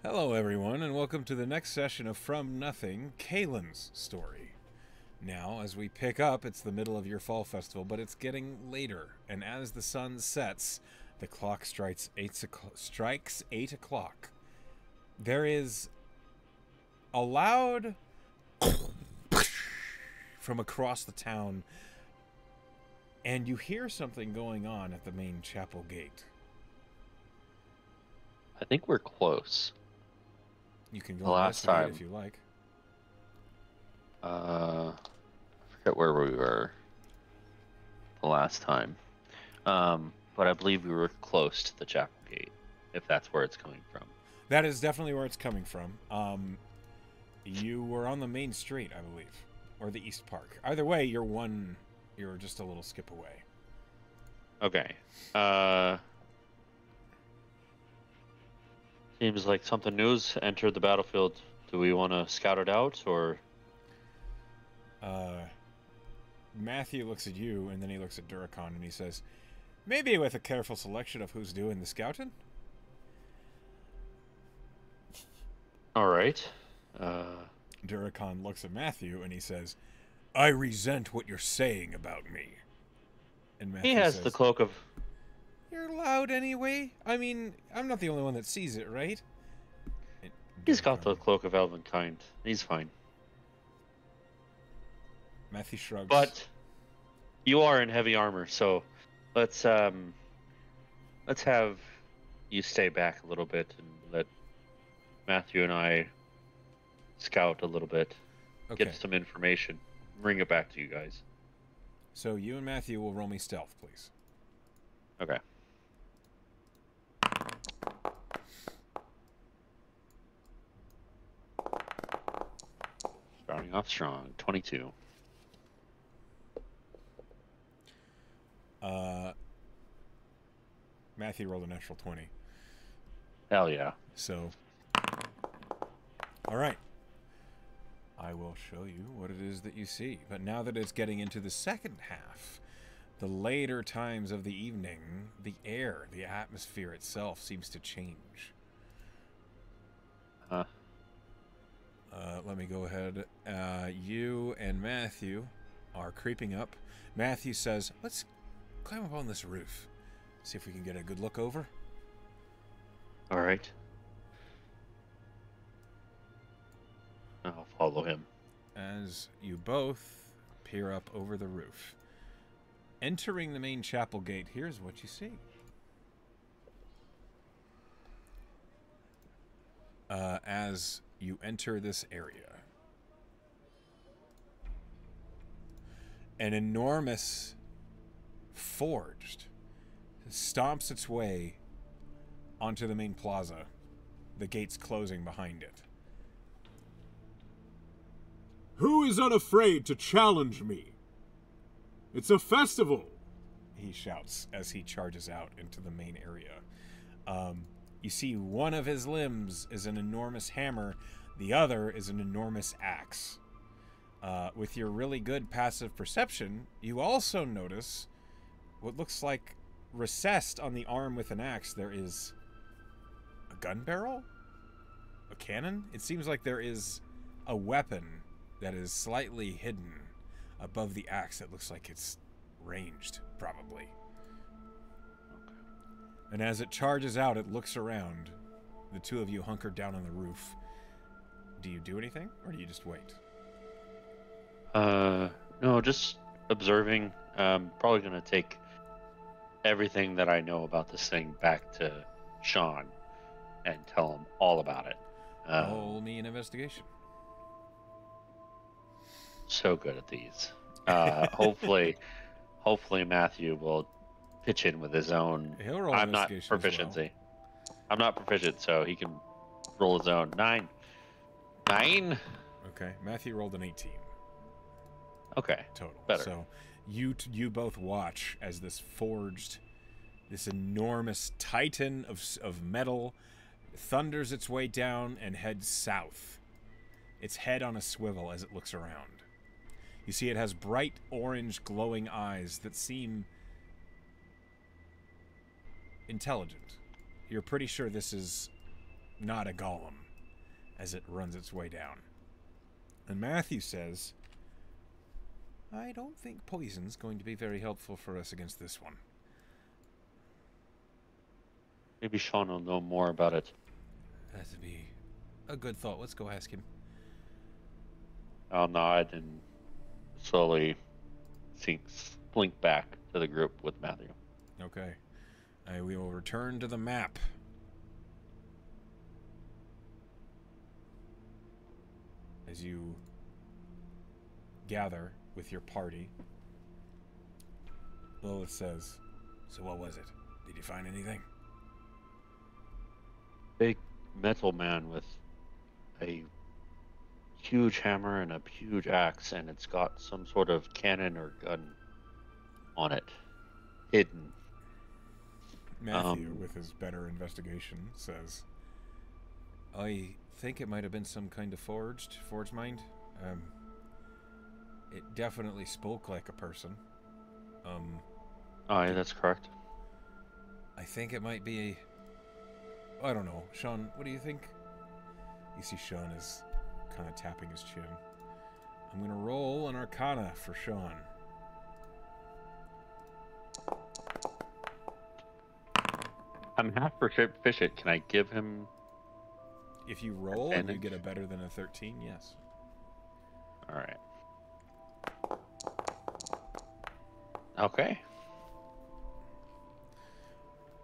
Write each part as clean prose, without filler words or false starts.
Hello, everyone, and welcome to the next session of From Nothing, Kaelan's story. Now, as we pick up, it's the middle of your fall festival, but it's getting later, and as the sun sets, the clock strikes 8 o'clock. There is a loud from across the town, and you hear something going on at the main chapel gate. I think we're close. You can go The last investigate time, if you like. I forget where we were the last time. But I believe we were close to the chapel gate, if that's where it's coming from. That is definitely where it's coming from. You were on the main street, I believe, or the East Park. Either way, you're just a little skip away. Okay. Seems like something new's entered the battlefield. Do we want to scout it out, or? Matthew looks at you, and then he looks at Duracon, and he says, "Maybe with a careful selection of who's doing the scouting." All right. Duracon looks at Matthew, and he says, "I resent what you're saying about me." And Matthew He has says, the cloak of. "You're loud anyway. I mean, I'm not the only one that sees it, right?" He's got the cloak of elvenkind. He's fine. Matthew shrugs. But you are in heavy armor, so let's have you stay back a little bit and let Matthew and I scout a little bit, Okay. get some information, bring it back to you guys. So you and Matthew will roll me stealth, please. Okay. Starting off strong, 22. Matthew rolled a natural 20. Hell yeah. So, all right. I will show you what it is that you see. But now that it's getting into the second half, the later times of the evening, the air, the atmosphere itself seems to change. Let me go ahead. You and Matthew are creeping up. Matthew says, "Let's climb up on this roof. See if we can get a good look over." All right. I'll follow him. As you both peer up over the roof. Entering the main chapel gate, here's what you see. As you enter this area, an enormous forged stomps its way onto the main plaza, the gates closing behind it. "Who is unafraid to challenge me? It's a festival!" He shouts as he charges out into the main area. You see one of his limbs is an enormous hammer, the other is an enormous axe. With your really good passive perception, you also notice what looks like recessed on the arm with an axe. There is a gun barrel? A cannon? It seems like there is a weapon that is slightly hidden above the axe. It looks like it's ranged, probably. And as it charges out, it looks around. The two of you hunker down on the roof. Do you do anything, or do you just wait? No, just observing. Probably gonna take everything that I know about this thing back to Sean and tell him all about it. Roll me an investigation. So good at these. Hopefully Matthew will pitch in with his own. He'll roll I'm not investigation as proficiency. I'm not proficient, so he can roll his own. 9. Okay, Matthew rolled an 18 Okay. total. Better. So you both watch as this forged, this enormous titan of metal thunders its way down and heads south, its head on a swivel as it looks around. You see it has bright orange glowing eyes that seem intelligent. You're pretty sure this is not a golem, as it runs its way down. And Matthew says, I don't think poison's going to be very helpful for us against this one. Maybe Sean will know more about it. That'd be a good thought. Let's go ask him. I'll nod and slowly slink back to the group with Matthew. Okay. We will return to the map. As you gather with your party, Lilith says, so what was it? Did you find anything? Big metal man with a huge hammer and a huge axe, and it's got some sort of cannon or gun on it, hidden. Matthew, with his better investigation, says, I think it might have been some kind of forged mind. It definitely spoke like a person. Yeah, that's correct. I think it might be... I don't know. Sean, what do you think? You see Sean is kind of tapping his chin. I'm going to roll an Arcana for Sean. I'm half proficient. Can I give him... If you roll and you advantage? get a better than a 13, yes. All right. Okay.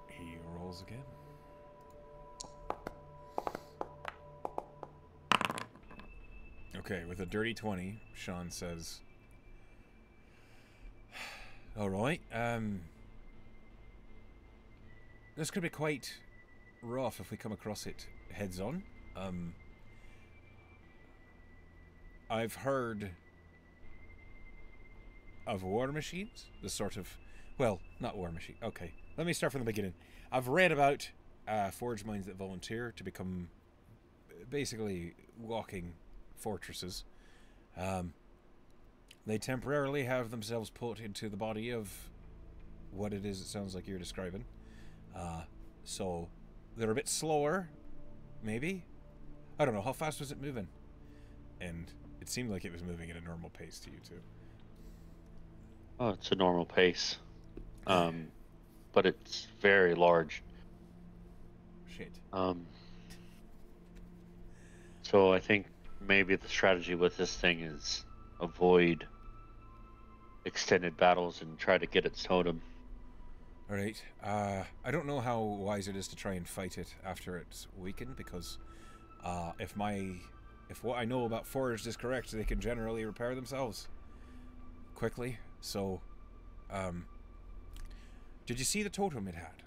He rolls again. Okay, with a dirty 20, Sean says, all right, this could be quite rough if we come across it heads on. I've heard of war machines, the sort of, well, not war machine. Okay, let me start from the beginning. I've read about forge mines that volunteer to become basically walking fortresses. They temporarily have themselves put into the body of what it is it sounds like you're describing. So they're a bit slower, maybe. I don't know, how fast was it moving? And it seemed like it was moving at a normal pace to you two. Oh, it's a normal pace. But it's very large. Shit. So I think maybe the strategy with this thing is avoid extended battles and try to get its totem. Alright, I don't know how wise it is to try and fight it after it's weakened, because if what I know about forged is correct, they can generally repair themselves quickly. So, did you see the totem it had?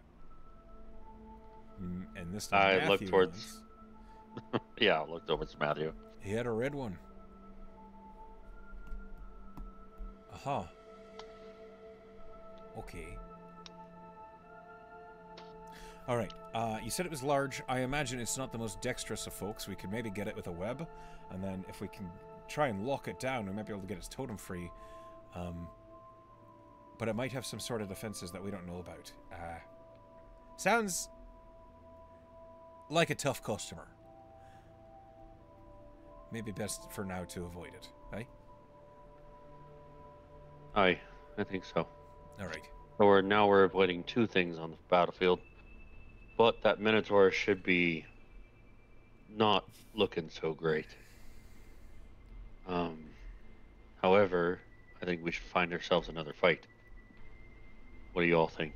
And this time I Matthew looked towards... was. Yeah, I looked over to Matthew. He had a red one. Aha. Okay. Alright, you said it was large. I imagine it's not the most dexterous of folks. We could maybe get it with a web, and then if we can try and lock it down, we might be able to get its totem free. But it might have some sort of defenses that we don't know about. Sounds like a tough customer. Maybe best for now to avoid it, eh? I think so. Alright. So we're avoiding two things on the battlefield. But that Minotaur should be not looking so great. However, I think we should find ourselves another fight. What do you all think?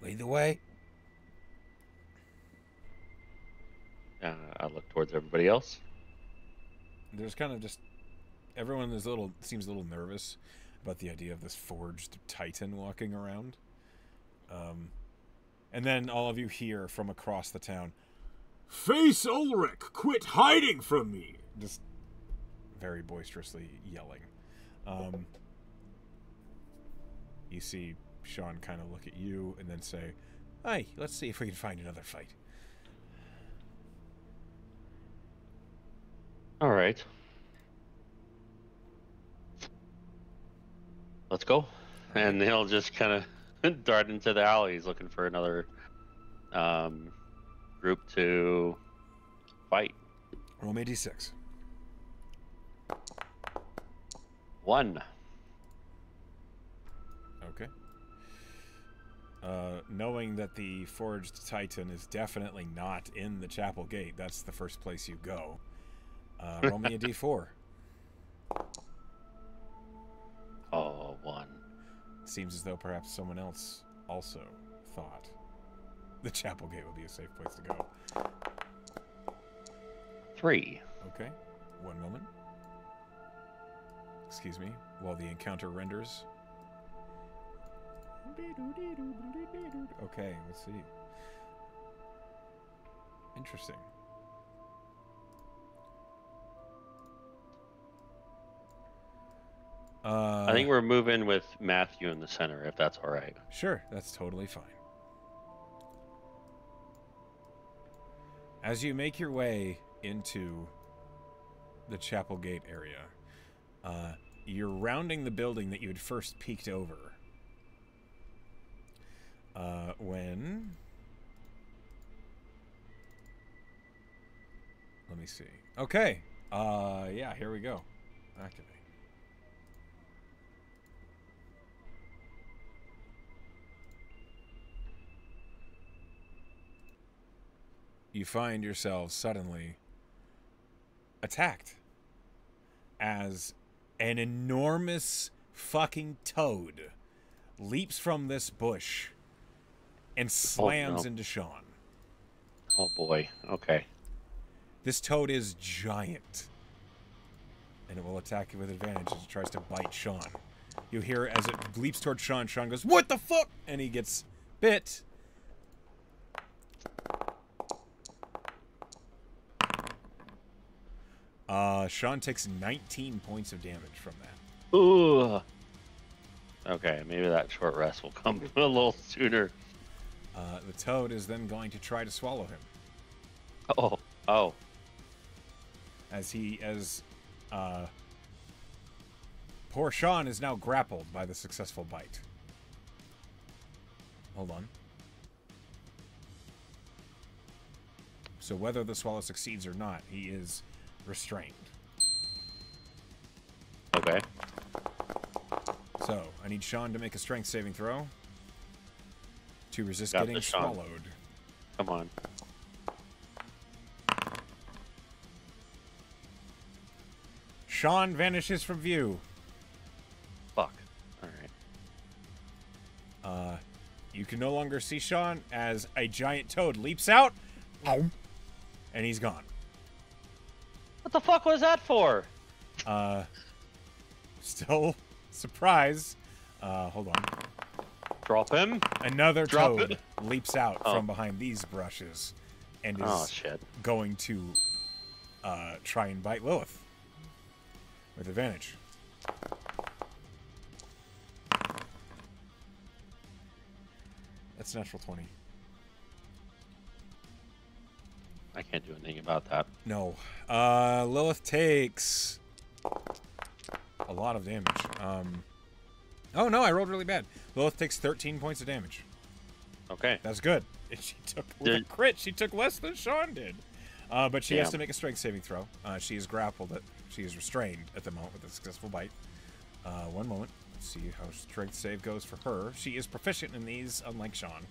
Lead the way. I look towards everybody else. There's kind of just... Everyone seems a little nervous about the idea of this forged titan walking around. And then all of you hear from across the town, Face Ulrich, quit hiding from me! just very boisterously yelling. You see Sean kind of look at you and then say, hey, let's see if we can find another fight. All right. Let's go. And he'll just kind of dart into the alleys looking for another group to fight. Roll me a d6. 1. Okay. Knowing that the Forged Titan is definitely not in the chapel gate, that's the first place you go. Roll me a d4. Oh, 1. Seems as though perhaps someone else also thought the chapel gate would be a safe place to go. 3. Okay. One moment. Excuse me, while the encounter renders. Okay, let's see. Interesting. I think we're moving with Matthew in the center, if that's all right. Sure, that's totally fine. As you make your way into the chapel gate area, you're rounding the building that you had first peeked over. When... Let me see. Okay. Yeah, here we go. Activate. You find yourselves suddenly attacked as an enormous fucking toad leaps from this bush and slams into Sean. Oh boy. Okay. This toad is giant, and it will attack you with advantage as it tries to bite Sean. You hear as it leaps towards Sean, Sean goes, "What the fuck?" And he gets bit. Sean takes 19 points of damage from that. Ooh. Okay, maybe that short rest will come a little sooner. The toad is then going to try to swallow him. Oh. Poor Sean is now grappled by the successful bite. Hold on. So whether the swallow succeeds or not, he is restrained. Okay. So, I need Sean to make a strength saving throw to resist Got getting this, Sean. swallowed. Come on. Sean vanishes from view. Fuck. All right. You can no longer see Sean as a giant toad leaps out, and he's gone. What the fuck was that for? Still, surprise. Hold on. Drop him. Another Drop toad it. leaps out from behind these brushes and is Shit. going to try and bite Lilith with advantage. That's natural 20. I can't do anything about that. No. Lilith takes a lot of damage. Oh no, I rolled really bad. Lilith takes 13 points of damage. Okay. That's good. She took with a crit. She took less than Sean did. But she has to make a strength saving throw. She is grappled. She is restrained at the moment with a successful bite. One moment. Let's see how strength save goes for her. She is proficient in these, unlike Sean.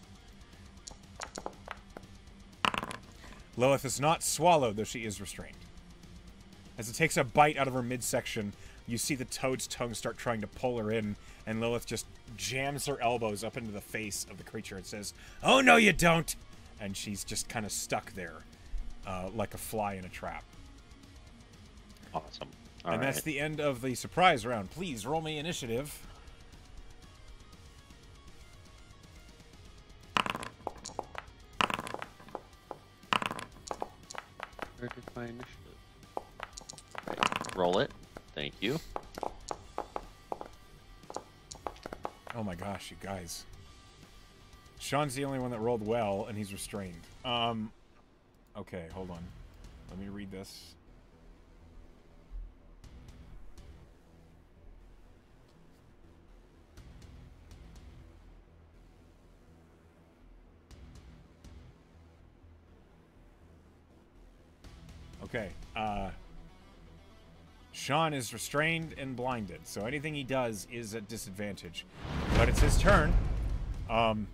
Lilith is not swallowed, though she is restrained. As it takes a bite out of her midsection, you see the toad's tongue start trying to pull her in, and Lilith just jams her elbows up into the face of the creature and says, "Oh, no, you don't!" And she's just kind of stuck there, like a fly in a trap. Awesome. And that's the end of the surprise round. Please roll me initiative. Where did my initiative? Right. Roll it. Thank you. Oh my gosh, you guys. Sean's the only one that rolled well, and he's restrained. Okay, hold on. Let me read this. Okay. Sean is restrained and blinded, so anything he does is at disadvantage. But it's his turn. Does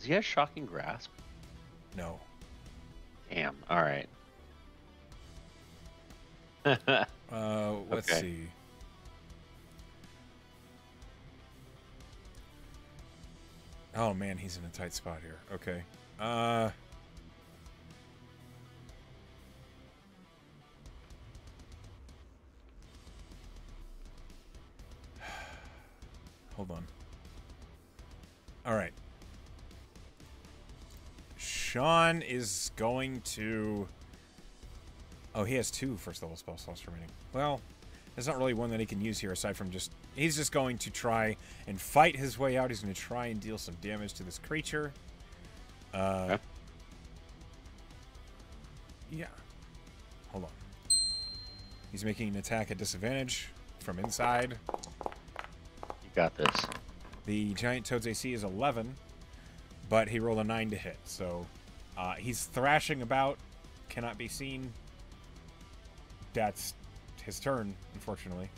he have shocking grasp? No. Damn. All right. Let's Okay. see. Oh man, he's in a tight spot here. Okay. Hold on. All right. Sean is going to... Oh, he has 2 first level spell slots remaining. Well, there's not really one that he can use here aside from just... He's just going to try and fight his way out. He's going to try and deal some damage to this creature. Okay. Yeah. Hold on. He's making an attack at disadvantage from inside. You got this. The giant toad's AC is 11, but he rolled a 9 to hit. So he's thrashing about, cannot be seen. That's his turn, unfortunately.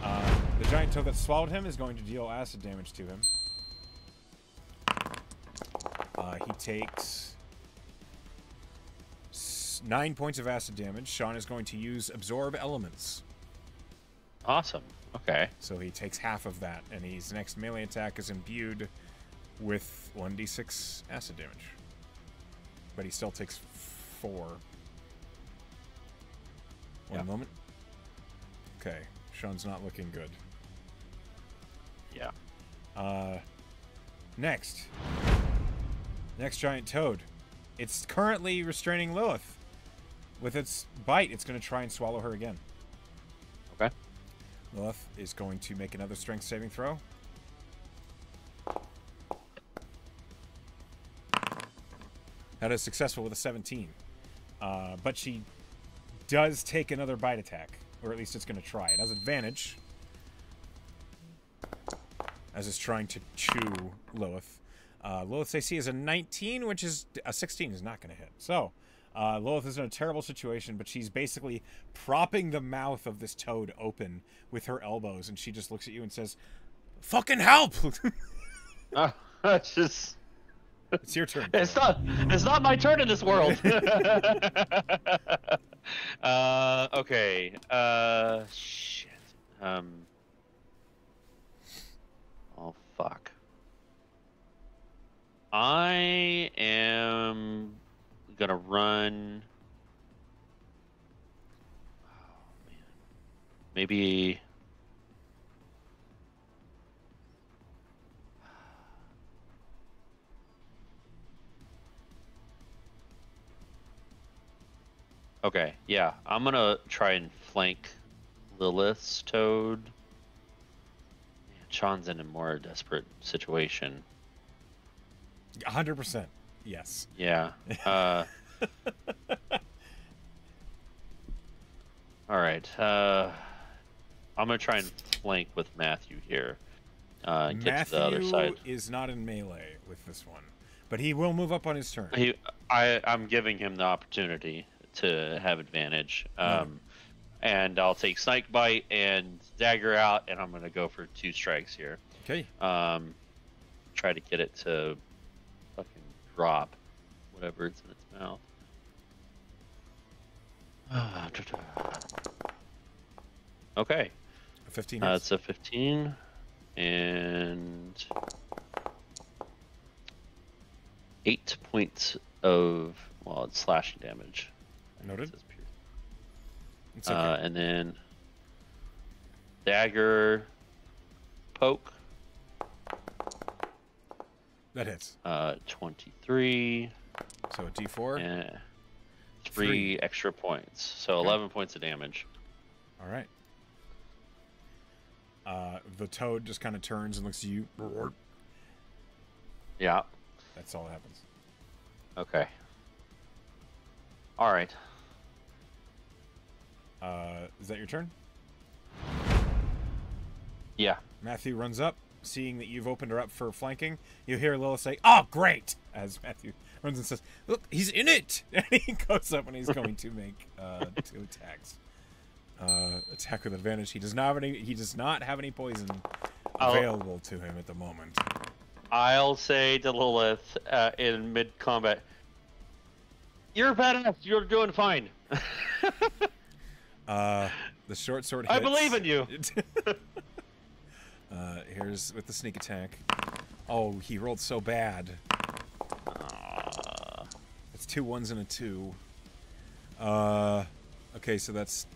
The giant toad that swallowed him is going to deal acid damage to him. He takes 9 points of acid damage. Sean is going to use Absorb Elements. Awesome. Okay. So he takes half of that, and his next melee attack is imbued with 1d6 acid damage. But he still takes 4. One moment. Okay, Sean's not looking good. Yeah. Next giant toad. It's currently restraining Lilith. With its bite, it's going to try and swallow her again. Okay. Lilith is going to make another strength saving throw. That is successful with a 17. But she does take another bite attack. Or at least it's going to try. It has advantage. As it's trying to chew Lilith. Lilith's AC is a 19, which is... A 16 is not going to hit. So, Lilith is in a terrible situation, but she's basically propping the mouth of this toad open with her elbows, and she just looks at you and says, "Fucking help!" It's just... It's your turn. It's not my turn in this world. Okay. Shit. Oh fuck. I am gonna run. Oh man. Maybe. Okay, yeah, I'm gonna try and flank Lilith's toad. Man, Sean's in a more desperate situation. 100%. Yes. Yeah. All right. I'm gonna try and flank with Matthew here. Get Matthew to the other side. is not in melee with this one, but he will move up on his turn. I'm giving him the opportunity to have advantage. And I'll take Snake Bite and Dagger out, and I'm gonna go for 2 strikes here. Okay. Try to get it to fucking drop whatever it's in its mouth. Okay. 15 It's a 15 and 8 points of, well, it's slashing damage. Noted. It says pierce. It's okay. And then dagger poke. That hits. 23. So a d4. And 3 extra points. So 11 points of damage. All right. The toad just kind of turns and looks at you. Yeah. That's all that happens. Okay. All right. Is that your turn? Yeah. Matthew runs up, seeing that you've opened her up for flanking, you hear Lilith say, "Oh, great!" as Matthew runs and says, "Look, he's in it!" And he goes up and he's going to make 2 attacks. Attack with advantage. He does not have any poison available to him at the moment. I'll say to Lilith in mid-combat, "You're badass. You're doing fine." The short sword hits. I believe in you. Here's with the sneak attack. Oh, he rolled so bad. It's 2 1s and a 2. Okay, so that's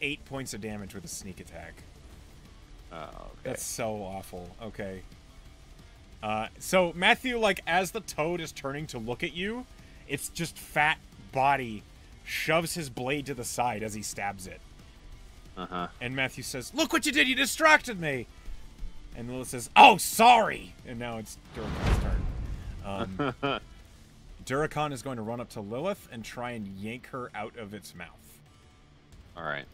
8 points of damage with a sneak attack. Okay. That's so awful. Okay. So Matthew, like, as the toad is turning to look at you, its just fat body shoves his blade to the side as he stabs it. And Matthew says, "Look what you did! You distracted me!" And Lilith says, "Oh, sorry!" And now it's Duracon's turn. Duracon is going to run up to Lilith and try and yank her out of its mouth. All right.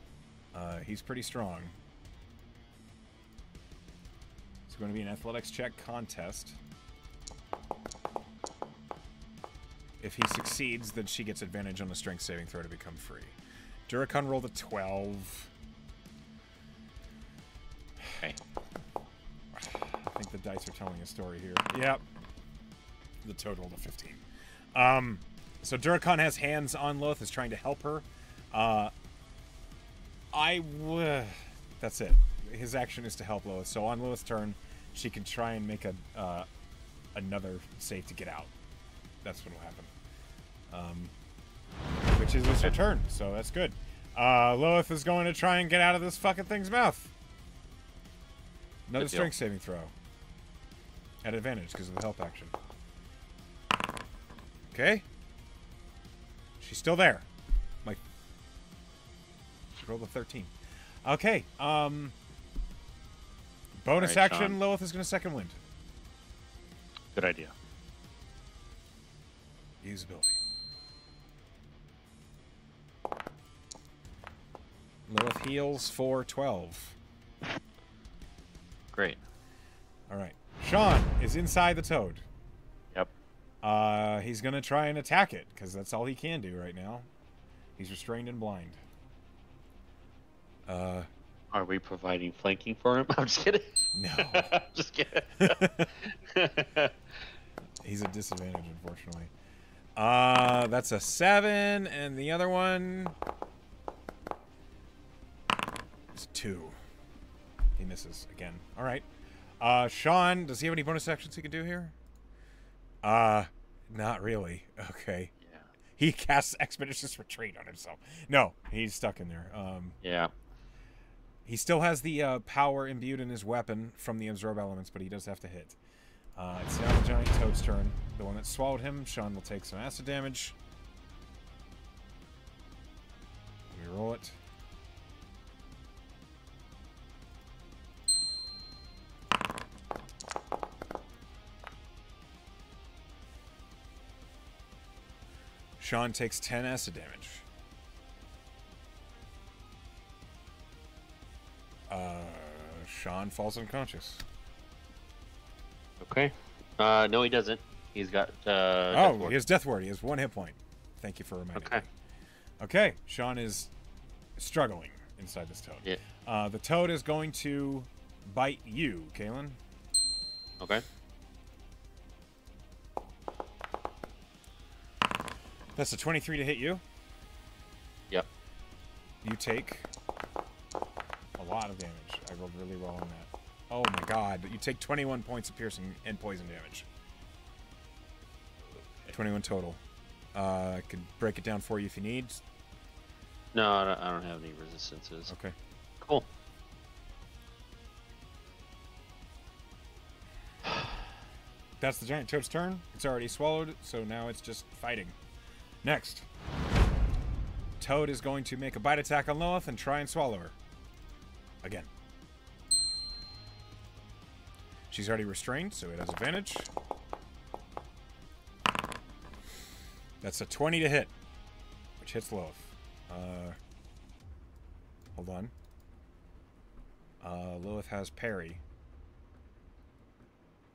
He's pretty strong. It's going to be an athletics check contest. If he succeeds, then she gets advantage on the strength saving throw to become free. Duracon rolled a 12. Okay. I think the dice are telling a story here. Yep. The toad rolled a 15. So Duracon has hands on Lilith, is trying to help her. That's it. His action is to help Lilith. So on Lilith's turn, she can try and make another save to get out. That's what will happen. Which is her turn, so that's good. Lilith is going to try and get out of this fucking thing's mouth. Another strength saving throw. At advantage because of the help action. Okay. She's still there. She rolled a 13. Okay. Bonus right, action, Sean. Lilith is going to second wind. Good idea. Usability. Lilith heals for 12. Great. All right. Sean is inside the toad. Yep. He's going to try and attack it, because that's all he can do right now. He's restrained and blind. Are we providing flanking for him? I'm just kidding. No. Just kidding. He's at disadvantage, unfortunately. That's a 7, and the other one is 2. He misses again. All right. Sean, does he have any bonus actions he can do here? Not really. Okay. Yeah. He casts Expeditious Retreat on himself. No, he's stuck in there. Yeah. He still has the power imbued in his weapon from the absorb elements, but he does have to hit. It's now the giant toad's turn. The one that swallowed him. Sean will take some acid damage. Let me roll it. Sean takes 10 acid damage. Sean falls unconscious. Okay. No, he doesn't. He's got. He has Death Ward. He has 1 hit point. Thank you for reminding me. Okay, Sean is struggling inside this toad. Yeah. The toad is going to bite you, Kaelan. Okay. That's a 23 to hit you. Yep. You take a lot of damage. I rolled really well on that. Oh my god. You take 21 points of piercing and poison damage. 21 total. I could break it down for you if you need. No, I don't have any resistances. Okay. Cool. That's the giant toad's turn. It's already swallowed, so now it's just fighting. Next. Toad is going to make a bite attack on Lilith and try and swallow her. Again. She's already restrained, so it has advantage. That's a 20 to hit, which hits Lilith. Hold on. Lilith has parry.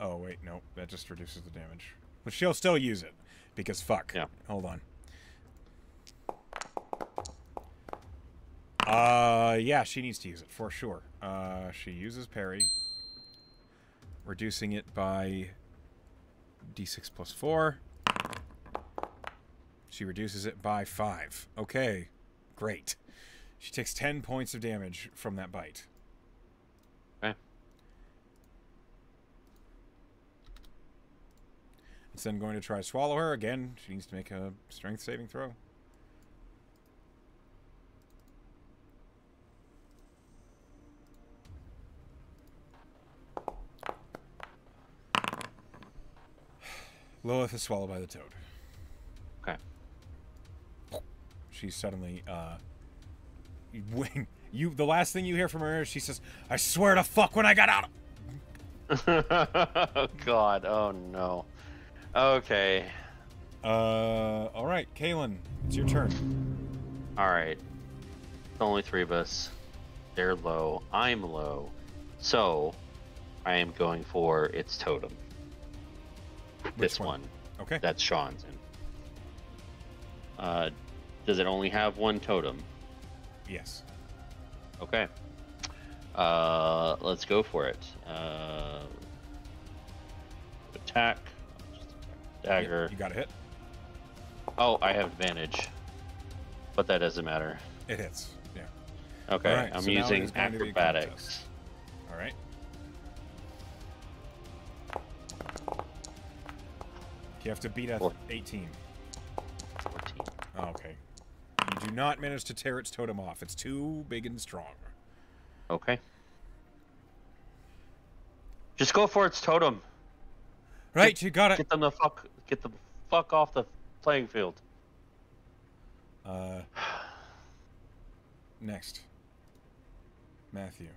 Oh, wait, no. That just reduces the damage. But she'll still use it. Because fuck. Yeah. Hold on. Yeah, she needs to use it, for sure. She uses parry. Reducing it by d6 plus 4. She reduces it by 5. Okay. Great. She takes 10 points of damage from that bite. Okay. It's then going to try to swallow her. Again, she needs to make a strength saving throw. Lilith is swallowed by the toad. Okay. She's suddenly, the last thing you hear from her is she says, "I swear to fuck when I got out." Oh, God. Oh, no. Okay. All right, Kaelan, it's your turn. All right. It's only 3 of us. They're low. I'm low. So, I am going for its totem. This one. Okay. That's Sean's in. Does it only have 1 totem? Yes. Okay. Let's go for it. Attack. Dagger. You got a hit. Oh, I have advantage. But that doesn't matter. It hits. Yeah. Okay, All right, I'm so now it using is going to be a acrobatics. contest. All right. You have to beat a 18. 14. Oh, okay. You do not manage to tear its totem off. It's too big and strong. Okay. Just go for its totem. Right, you got it. Get the fuck off the playing field. Next. Matthew.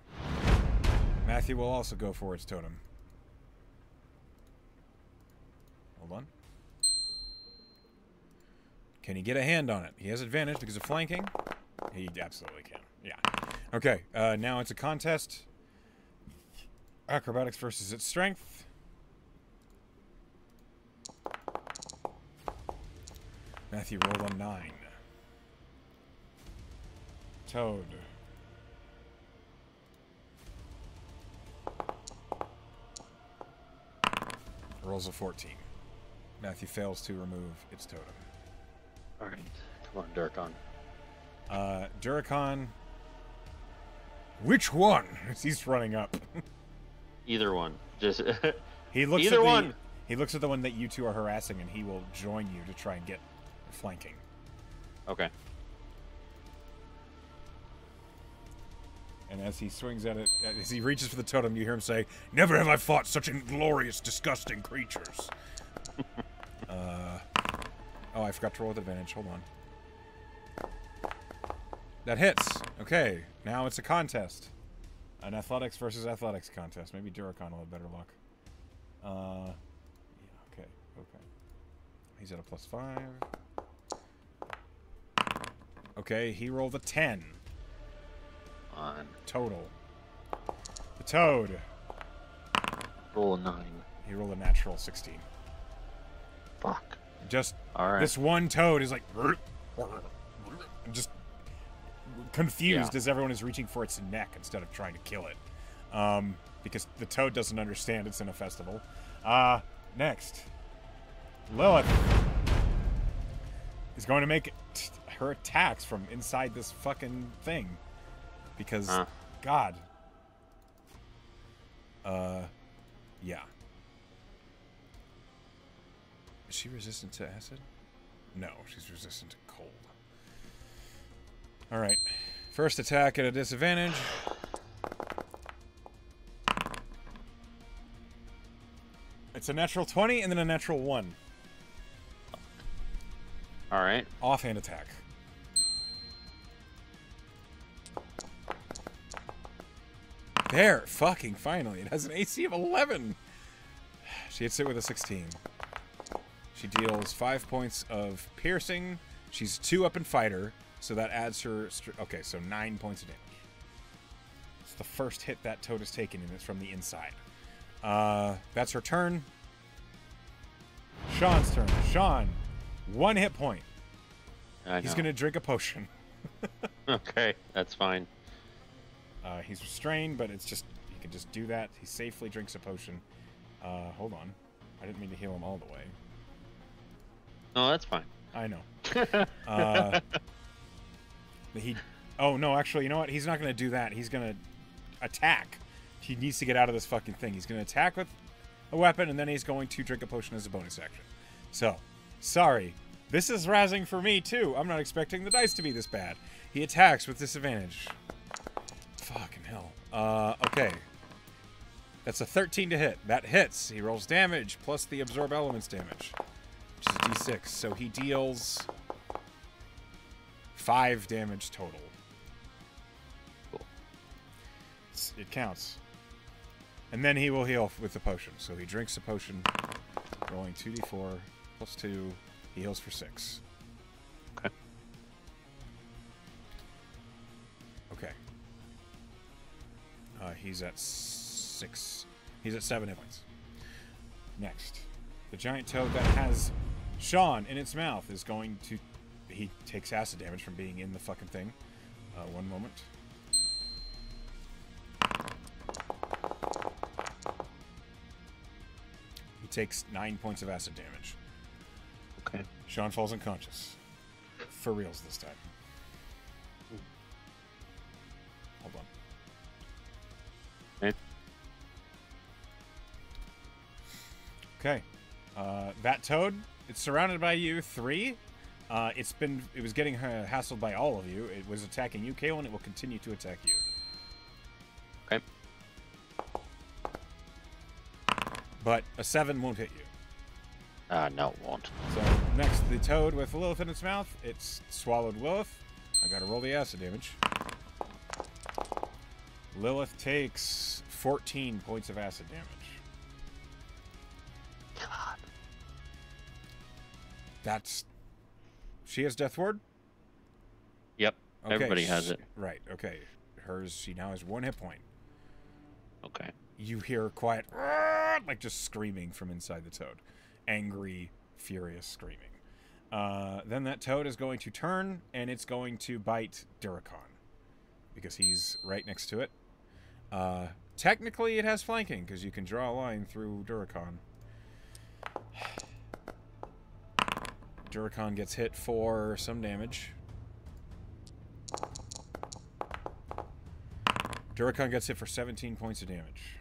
Matthew will also go for its totem. Hold on. Can he get a hand on it? He has advantage because of flanking. He absolutely can. Yeah. Okay, now it's a contest. Acrobatics versus its strength. Matthew rolled a 9. Toad. Rolls a 14. Matthew fails to remove its totem. Alright. Come on, Durkon. Duracon. Which one? He's running up. Either one. Just He looks either at one. He looks at the one that you two are harassing, and he will join you to try and get flanking. Okay. And as he swings at it, as he reaches for the totem, you hear him say, "Never have I fought such inglorious, disgusting creatures." Oh, I forgot to roll with advantage. Hold on. That hits. Okay, now it's a contest. An athletics versus athletics contest. Maybe Duracon will have better luck. Yeah, okay. He's at a +5. Okay, he rolled a 10. On. Total. The toad. Roll a 9. He rolled a natural 16. Fuck. Just Alright. this one toad is like just confused as everyone is reaching for its neck instead of trying to kill it. Because the toad doesn't understand it's in a festival. Next. Lilith is going to make her attacks from inside this fucking thing. Because, God. Yeah. Is she resistant to acid? No, she's resistant to cold. Alright. First attack at a disadvantage. It's a natural 20 and then a natural 1. Alright. Offhand attack. There, fucking finally. It has an AC of 11. She hits it with a 16. She deals 5 points of piercing. She's 2 up in fighter, so that adds her... Okay, so 9 points of damage. It's the first hit that toad has taken, and it's from the inside. That's her turn. Sean's turn. Sean, 1 hit point. He's going to drink a potion. Okay, that's fine. He's restrained, but it's just, he can just do that. He safely drinks a potion. Hold on. I didn't mean to heal him all the way. No, that's fine. I know. Oh, no, actually, you know what? He's not going to do that. He's going to attack. He needs to get out of this fucking thing. He's going to attack with a weapon, and then he's going to drink a potion as a bonus action. So, sorry. This is razzing for me, too. I'm not expecting the dice to be this bad. He attacks with disadvantage. Fucking hell. Okay. That's a 13 to hit. That hits. He rolls damage, plus the absorb elements damage, which is a d6. So he deals 5 damage total. Cool. It counts. And then he will heal with the potion. So he drinks a potion, rolling 2d4 plus 2. He heals for 6. Okay. Okay. He's at 6. He's at 7 hit points. Next, the giant toad that has Sean in its mouth is going to... He takes acid damage from being in the fucking thing. One moment. He takes 9 points of acid damage. Okay. Sean falls unconscious. For reals this time. Hold on. Okay. That toad, it's surrounded by you 3. It was getting hassled by all of you. It was attacking you, Kaelan. It will continue to attack you. Okay. But a 7 won't hit you. No, it won't. So next, the toad with Lilith in its mouth. It's swallowed Lilith. I gotta roll the acid damage. Lilith takes 14 points of acid damage. God. That's... She has Death Ward? Yep. Okay, Everybody has it. Right, okay. She now has 1 hit point. Okay. You hear quiet, like just screaming from inside the toad. Angry, furious screaming. Then that toad is going to turn, and it's going to bite Duracon. Because he's right next to it. Technically, it has flanking, because you can draw a line through Duracon. Duracon gets hit for some damage. Duracon gets hit for 17 points of damage.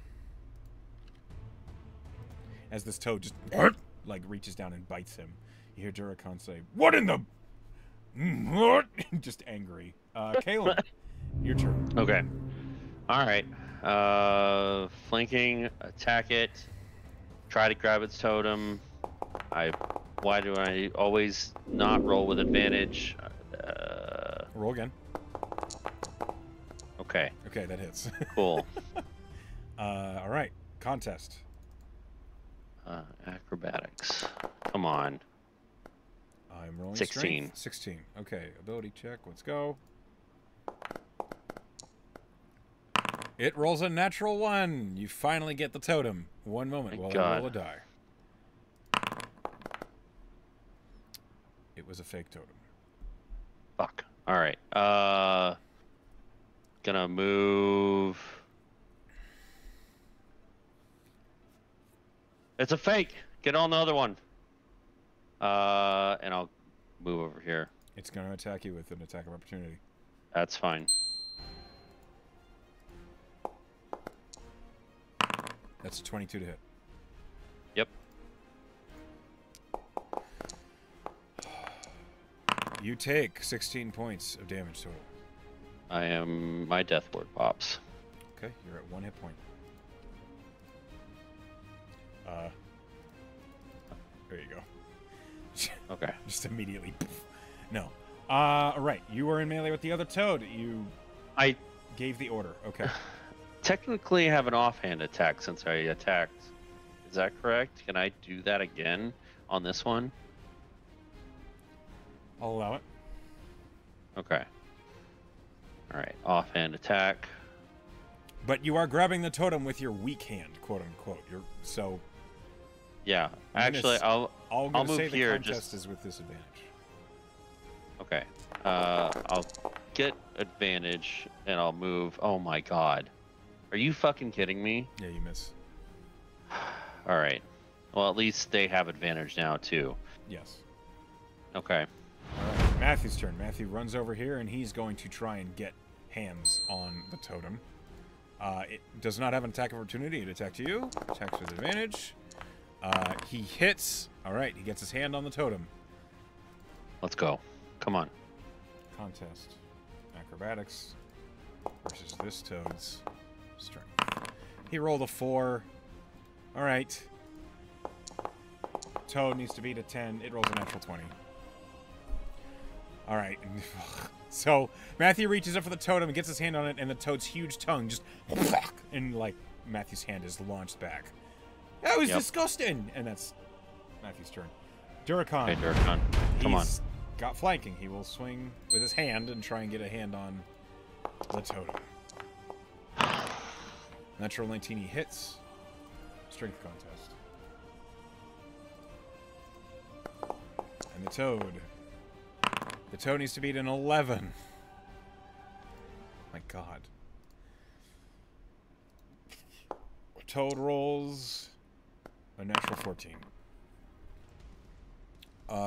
As this toad just like reaches down and bites him. You hear Duracon say, "What in the what?" Just angry. Kaelan, your turn. Okay. All right. Flanking, attack it. Try to grab its totem. Why do I always not roll with advantage? Roll again. Okay. Okay, that hits. Cool. All right. Contest. Acrobatics. Come on. I'm rolling 16. Strength. 16. Okay. Ability check. Let's go. It rolls a natural 1. You finally get the totem. One moment while I roll a die. It was a fake totem. Fuck. All right. Gonna move. It's a fake. Get on the other one. And I'll move over here. It's going to attack you with an attack of opportunity. That's fine. That's a 22 to hit. Yep. You take 16 points of damage total. My death ward pops. Okay, you're at 1 hit point. There you go. Okay. Just immediately. No. Alright, you were in melee with the other toad. I gave the order. Okay. Technically have an offhand attack since I attacked. Is that correct? Can I do that again on this one? I'll allow it. Okay. Alright, offhand attack. But you are grabbing the totem with your weak hand, quote unquote. Yeah. Actually, I'll move move say the here. contest is with disadvantage. Okay. I'll get advantage and I'll move. Oh my god. Are you fucking kidding me? Yeah, you miss. All right. Well, at least they have advantage now too. Yes. Okay. All right. Matthew's turn. Matthew runs over here and he's going to try and get hands on the totem. It does not have an attack opportunity. It attacked you. Attacks with advantage. He hits. All right. He gets his hand on the totem. Let's go. Come on. Contest. Acrobatics versus this toad's strength. He rolled a 4. All right. Toad needs to beat a 10. It rolls a natural 20. All right. So Matthew reaches up for the totem and gets his hand on it, and the toad's huge tongue just and like Matthew's hand is launched back. That was disgusting. And that's Matthew's turn. Duracon. Okay, Duracon. Come on. Got flanking. He will swing with his hand and try and get a hand on the totem. Natural 19 he hits. Strength contest. And the toad. The toad needs to beat an 11. My god. Toad rolls a natural 14.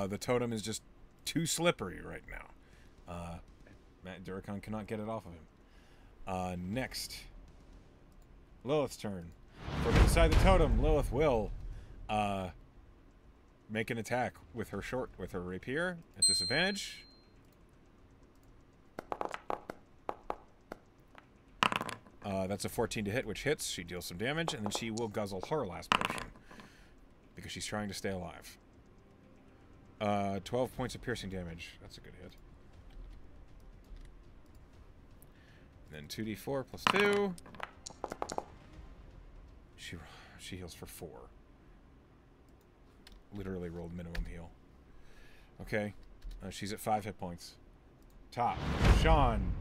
The totem is just too slippery right now. Matt Duracon cannot get it off of him. Next. Lilith's turn. From inside the totem, Lilith will make an attack with her rapier at disadvantage. That's a 14 to hit, which hits. She deals some damage, and then she will guzzle her last potion because she's trying to stay alive. 12 points of piercing damage. That's a good hit. And then 2d4 plus 2. She heals for 4. Literally rolled minimum heal. Okay. She's at 5 hit points. Top. Sean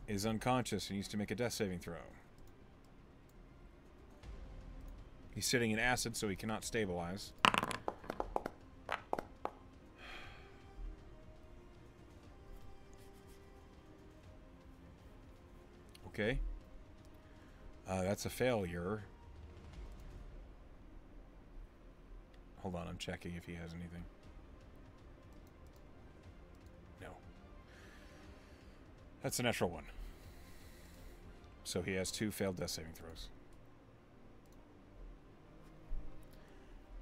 is unconscious and needs to make a death saving throw. He's sitting in acid, so he cannot stabilize. Okay. That's a failure. Hold on, I'm checking if he has anything. No. That's a natural 1. So he has 2 failed death saving throws.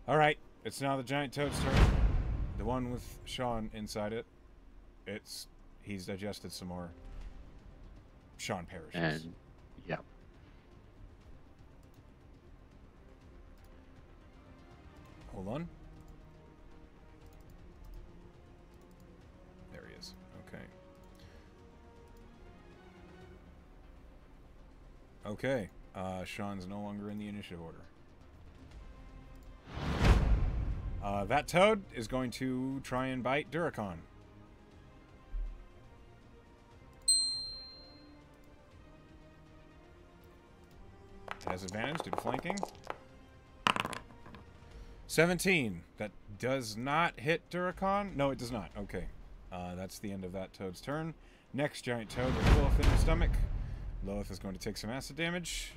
Alright, it's now the giant toad's turn. The one with Sean inside it. He's digested some more. Sean perishes. And yeah. Hold on. There he is. Okay. Okay. Sean's no longer in the initiative order. That toad is going to try and bite Duracon. It has advantage due to flanking. 17. That does not hit Duracon. No, it does not. Okay. That's the end of that toad's turn. Next giant toad with Lilith in the stomach. Lilith is going to take some acid damage.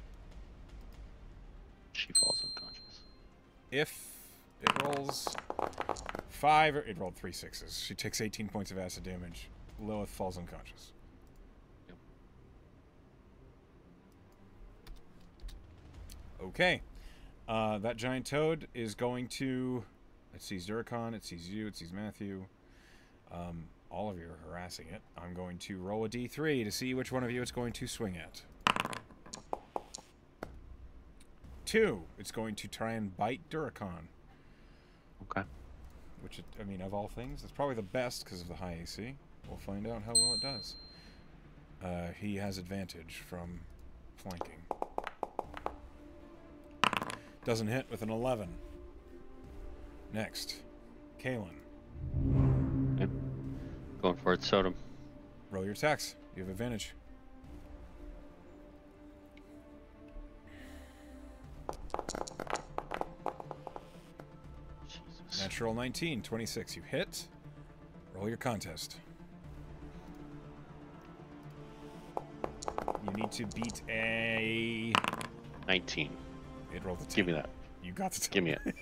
She falls unconscious. If it rolls 5, it rolled 3 6s. She takes 18 points of acid damage. Lilith falls unconscious. Yep. Okay. That giant toad is going to... It sees Duracon, it sees you, it sees Matthew. All of you are harassing it. I'm going to roll a d3 to see which one of you it's going to swing at. 2. It's going to try and bite Duracon. Okay. Which, I mean, of all things, it's probably the best because of the high AC. We'll find out how well it does. He has advantage from flanking. Doesn't hit with an 11. Next, Kaelan. Yep. Going for it, totem. Roll your attacks. You have advantage. Jesus. Natural 19, 26. You hit. Roll your contest. You need to beat a... 19. It rolled a 10. Give me that. You got the toad. Give me it.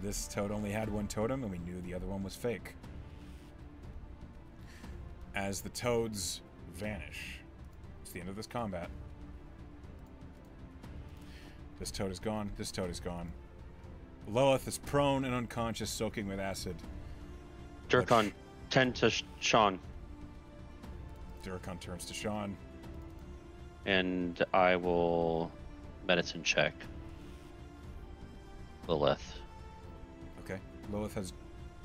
This toad only had one totem, and we knew the other one was fake. As the toads vanish, it's the end of this combat. This toad is gone. This toad is gone. Lilith is prone and unconscious, soaking with acid. Durkon, 10 to Sean. Durkon turns to Sean. And I will medicine check Lilith. Okay. Lilith has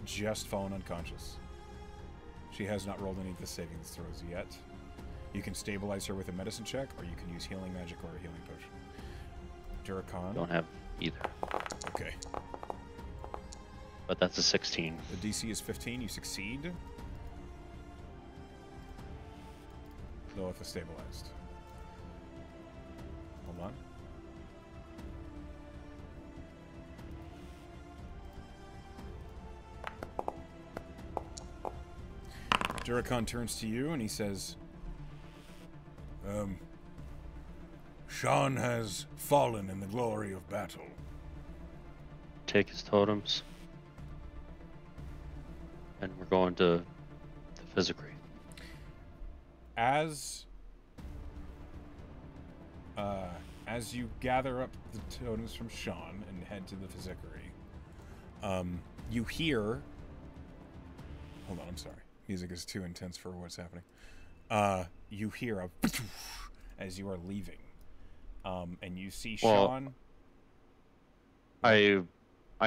just fallen unconscious. She has not rolled any of the saving throws yet. You can stabilize her with a medicine check, or you can use healing magic or a healing potion. Durkon. Don't have either. Okay. But that's a 16. The DC is 15. You succeed. Lilith is stabilized. Hold on. Durkon turns to you and he says, Sean has fallen in the glory of battle. Take his totems. And we're going to the Physicry. As you gather up the totems from Sean and head to the Physicry, you hear... Hold on, I'm sorry. Music is too intense for what's happening. You hear a... as you are leaving. And you see Sean... I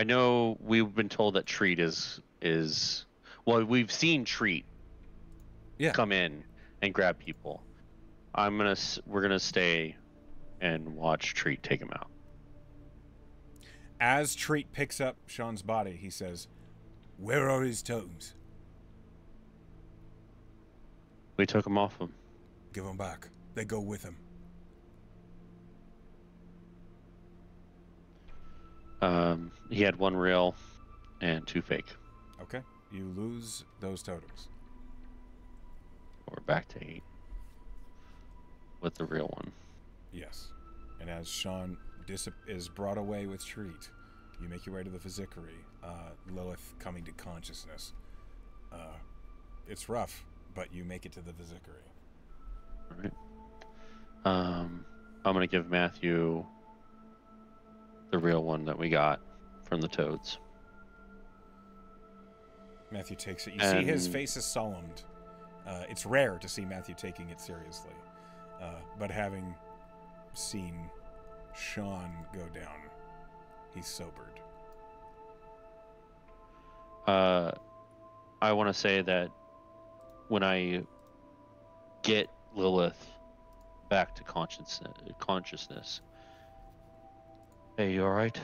know we've been told that Treat is well, we've seen Treat come in and grab people. We're gonna stay and watch Treat take him out. As Treat picks up Sean's body, he says, "Where are his totems?" We took him off him. Give them back. They go with him. He had 1 real and 2 fake. Okay. You lose those totems. We're back to 8 with the real one. Yes. And as Sean is brought away with Treat, you make your way to the Physicry. Lilith coming to consciousness. It's rough, but you make it to the Physicry. All right. I'm going to give Matthew the real one that we got from the toads. Matthew takes it. You see his face is solemned. It's rare to see Matthew taking it seriously. But having seen Sean go down, he's sobered. I want to say that when I get Lilith back to consciousness. Hey, you alright?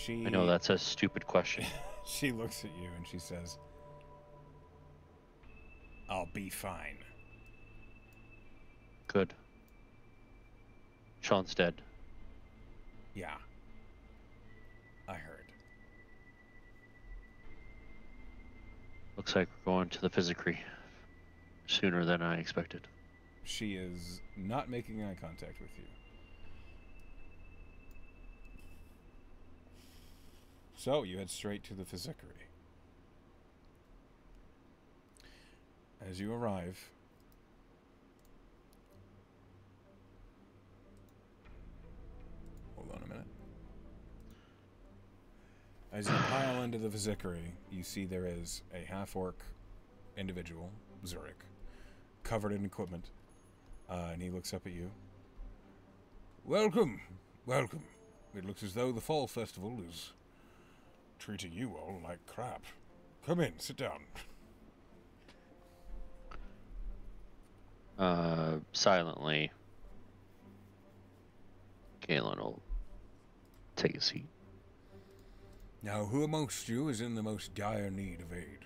I know that's a stupid question. She looks at you and she says, "I'll be fine." Good. Sean's dead. Yeah. I heard. Looks like we're going to the Physicry sooner than I expected. She is not making eye contact with you. So you head straight to the Physicry. As you arrive, hold on a minute. As you pile into the Physicry, you see there is a half-orc individual, Zurich, covered in equipment. And he looks up at you. Welcome, welcome. It looks as though the fall festival is treating you all like crap. Come in, sit down. Silently, Kaelan will take a seat. Now, who amongst you is in the most dire need of aid?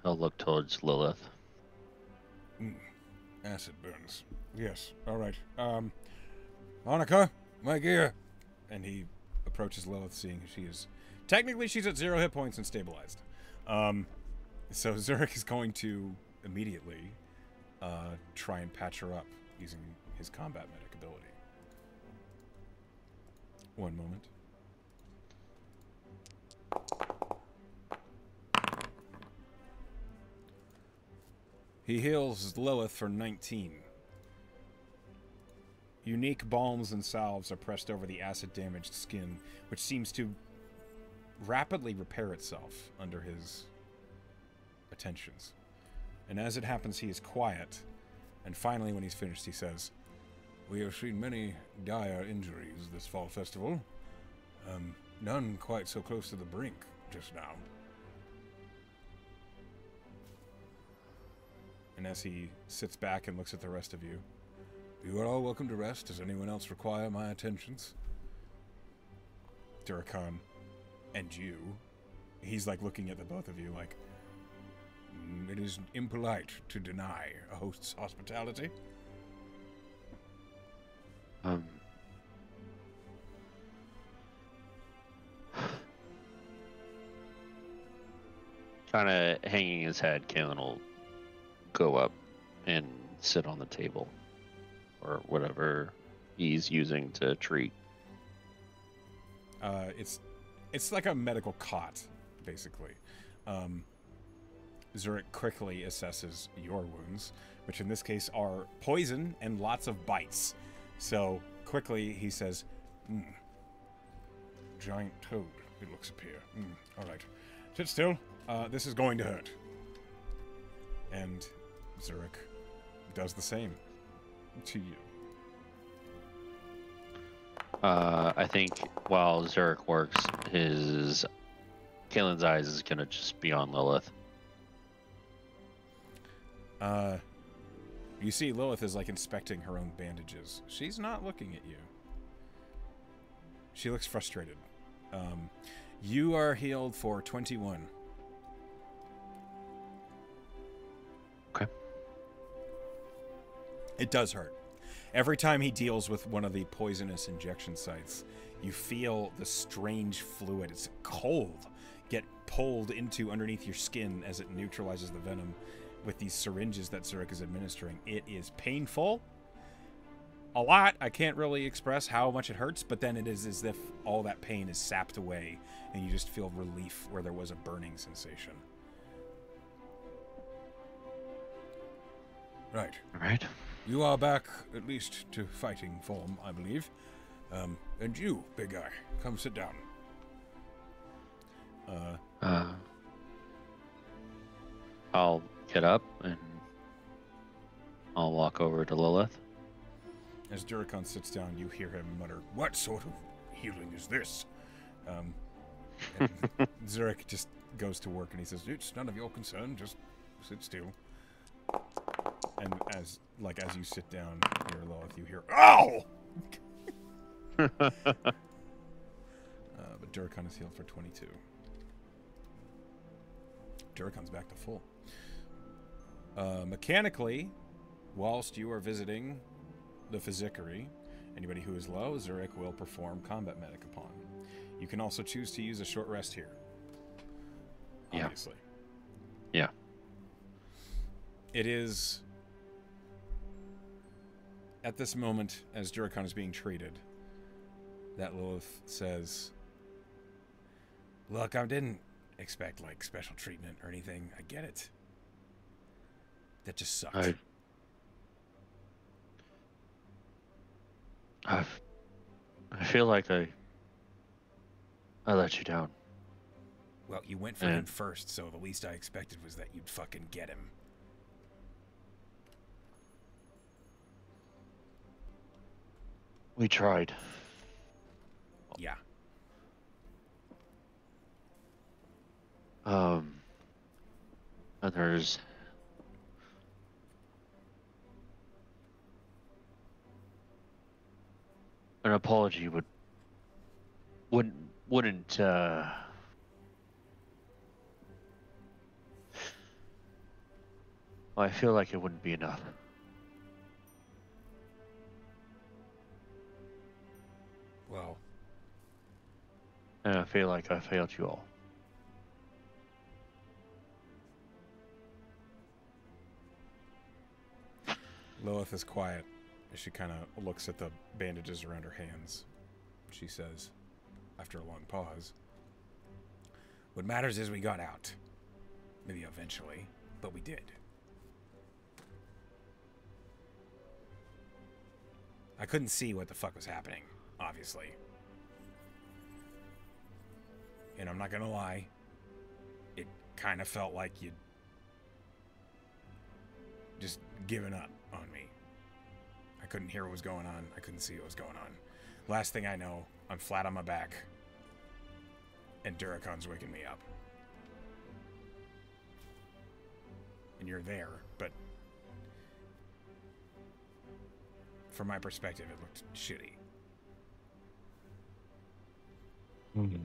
He'll look towards Lilith. Acid burns. Yes. All right. Monica, my gear. And he approaches Lilith, seeing she is technically she's at 0 hit points and stabilized. So Zurich is going to immediately try and patch her up using his combat medic ability. One moment. He heals Lilith for 19. Unique balms and salves are pressed over the acid-damaged skin, which seems to rapidly repair itself under his attentions. And as it happens, he is quiet. And finally, when he's finished, he says, "We have seen many dire injuries this fall festival. None quite so close to the brink just now." And as he sits back and looks at the rest of you, "You are all welcome to rest. Does anyone else require my attentions?" Durakan and you, he's like looking at the both of you like, "It is impolite to deny a host's hospitality." Kind of hanging his head, Kaelan will go up and sit on the table or whatever he's using to treat. It's like a medical cot, basically. Zurich quickly assesses your wounds, which in this case are poison and lots of bites. So quickly he says, "Giant toad, it looks up here. All right. Sit still. This is going to hurt." And Zurich does the same to you. I think while Zurich works, Kaelan's eyes is gonna just be on Lilith. You see Lilith is like inspecting her own bandages. She's not looking at you. She looks frustrated. You are healed for 21. Okay. It does hurt. Every time he deals with one of the poisonous injection sites, you feel the strange fluid, it's cold, get pulled into underneath your skin as it neutralizes the venom with these syringes that Zurich is administering. It is painful. A lot. I can't really express how much it hurts, but then it is as if all that pain is sapped away and you just feel relief where there was a burning sensation. Right. All right. You are back, at least to fighting form, I believe. And you, big guy, come sit down. I'll get up and I'll walk over to Lilith. As Durakan sits down, you hear him mutter, "What sort of healing is this?" And Zurich just goes to work and he says, "It's none of your concern, just sit still." And as you sit down here, Lilith, you hear, "Ow!" But Durakan is healed for 22. Durakan's back to full. Mechanically, whilst you are visiting the physicary, anybody who is low, Zurich will perform combat medic upon. You can also choose to use a short rest here. Obviously. Yeah. It is at this moment, as Durakan is being treated, that Lilith says, "Look, I didn't expect like special treatment or anything. I get it. That just sucks." I feel like I let you down. Well, you went for him first, so the least I expected was that you'd fucking get him. We tried. Yeah. And there's an apology wouldn't I feel like it wouldn't be enough. And I feel like I failed you all. Lilith is quiet as she kind of looks at the bandages around her hands. She says, after a long pause, "What matters is we got out. Maybe eventually, but we did. I couldn't see what the fuck was happening, obviously. And I'm not gonna lie, it kind of felt like you'd just given up on me. I couldn't hear what was going on. I couldn't see what was going on. Last thing I know, I'm flat on my back, and Duracon's waking me up. And you're there, but from my perspective, it looked shitty." Mm-hmm.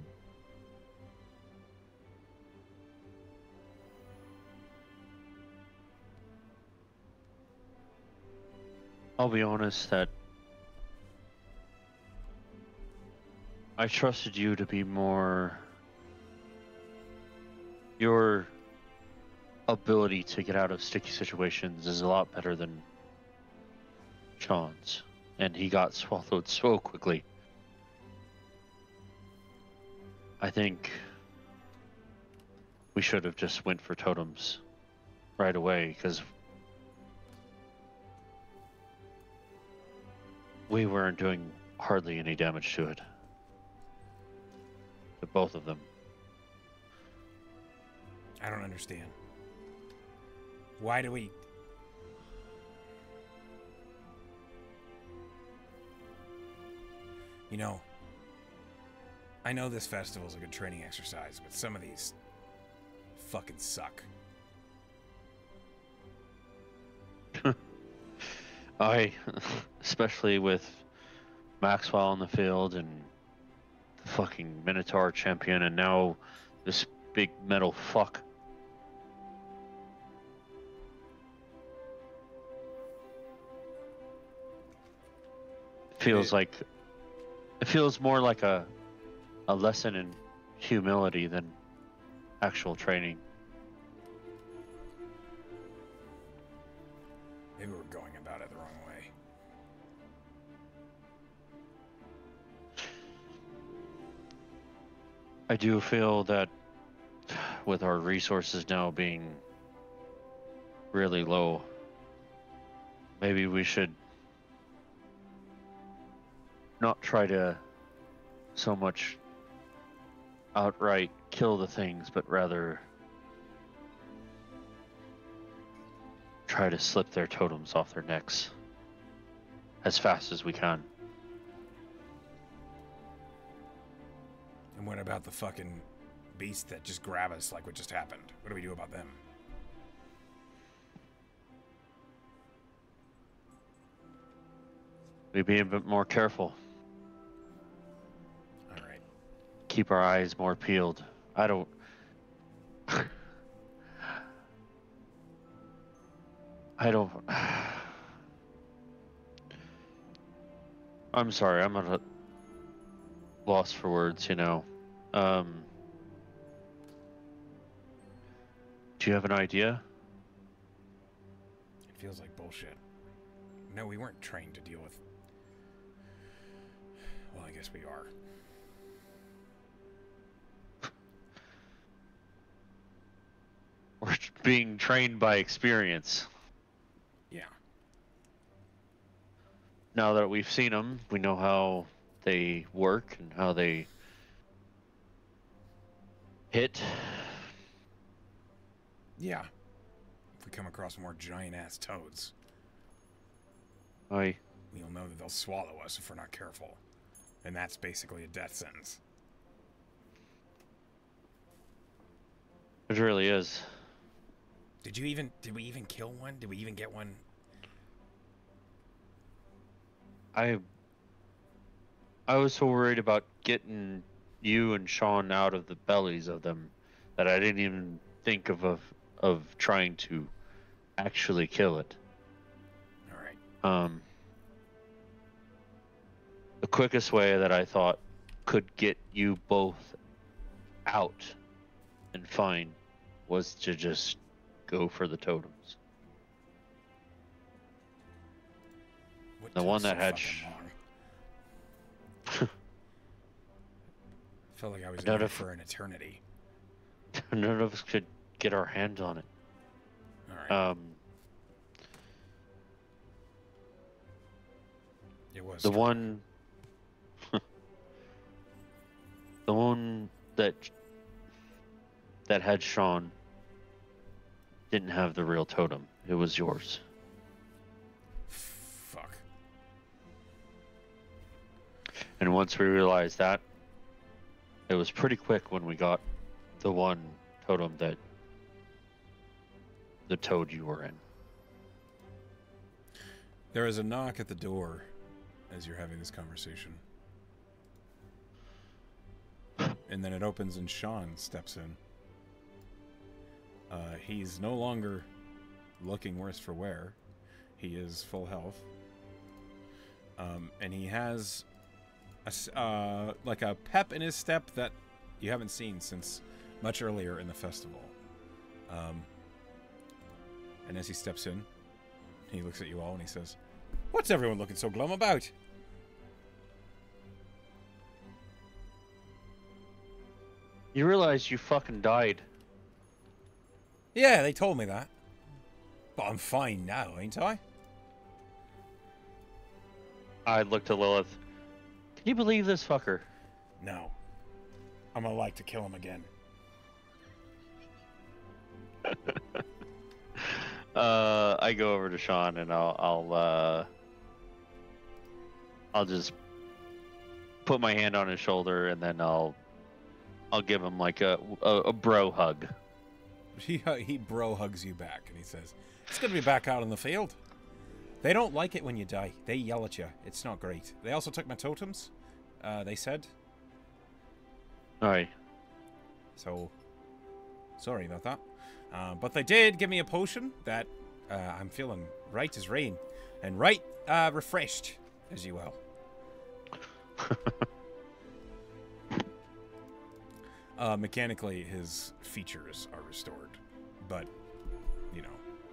I'll be honest that I trusted you to be more. Your ability to get out of sticky situations is a lot better than Sean's, and he got swallowed so quickly. I think we should have just went for totems right away, because we weren't doing hardly any damage to it. To both of them. I don't understand. Why do we... You know, I know this festival's a good training exercise, but some of these fucking suck. Especially with Maxwell on the field and the fucking Minotaur champion, and now this big metal fuck. It feels more like a lesson in humility than actual training. Maybe we're going about it the wrong way. I do feel that with our resources now being really low, maybe we should not try to so much outright kill the things, but rather try to slip their totems off their necks as fast as we can. And what about the fucking beasts that just grab us like what just happened? What do we do about them? We be a bit more careful. All right. Keep our eyes more peeled. I don't... I'm sorry, I'm at a loss for words, you know. Do you have an idea? It feels like bullshit. No, we weren't trained to deal with... Well, I guess we are. We're being trained by experience. Yeah. Now that we've seen them, we know how they work and how they hit. Yeah. If we come across more giant-ass toads, Aye. we'll know that they'll swallow us if we're not careful. And that's basically a death sentence. It really is. Did we even kill one? Did we even get one? I was so worried about getting you and Sean out of the bellies of them that I didn't even think of trying to actually kill it. All right. The quickest way that I thought could get you both out and fine was to just go for the totems. What The took one so that had fucking long? Felt like I was in None there of- for an eternity. None of us could get our hands on it. All right. It was The strong. one, the one that had Sean didn't have the real totem. It was yours. Fuck. And once we realized that, it was pretty quick when we got the one totem that the toad you were in. There is a knock at the door as you're having this conversation. And then it opens and Sean steps in. He's no longer looking worse for wear. He is full health. And he has like a pep in his step that you haven't seen since much earlier in the festival. And as he steps in, he looks at you all and he says, "What's everyone looking so glum about?" You realize you fucking died. Yeah, they told me that. But I'm fine now, ain't I? I looked at Lilith. Can you believe this fucker? No. I'm gonna like to kill him again. I go over to Sean and I'll just put my hand on his shoulder and then I'll give him like a bro hug. He bro hugs you back and he says, "It's good to be back out in the field. They don't like it when you die. They yell at you. It's not great. They also took my totems, they said. Alright. So, sorry about that. But they did give me a potion that I'm feeling right as rain. And right refreshed, as you will. Mechanically, his features are restored. But, you know,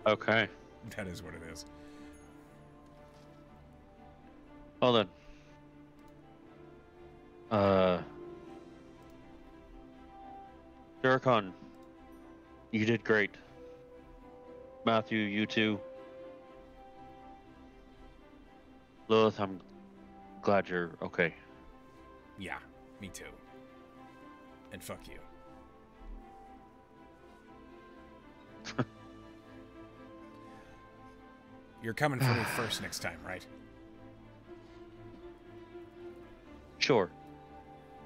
Okay. that is what it is. Well then. Duracon, you did great. Matthew, you too. Lilith, I'm glad you're okay. Yeah, me too. And fuck you. You're coming for me first next time, right? Sure.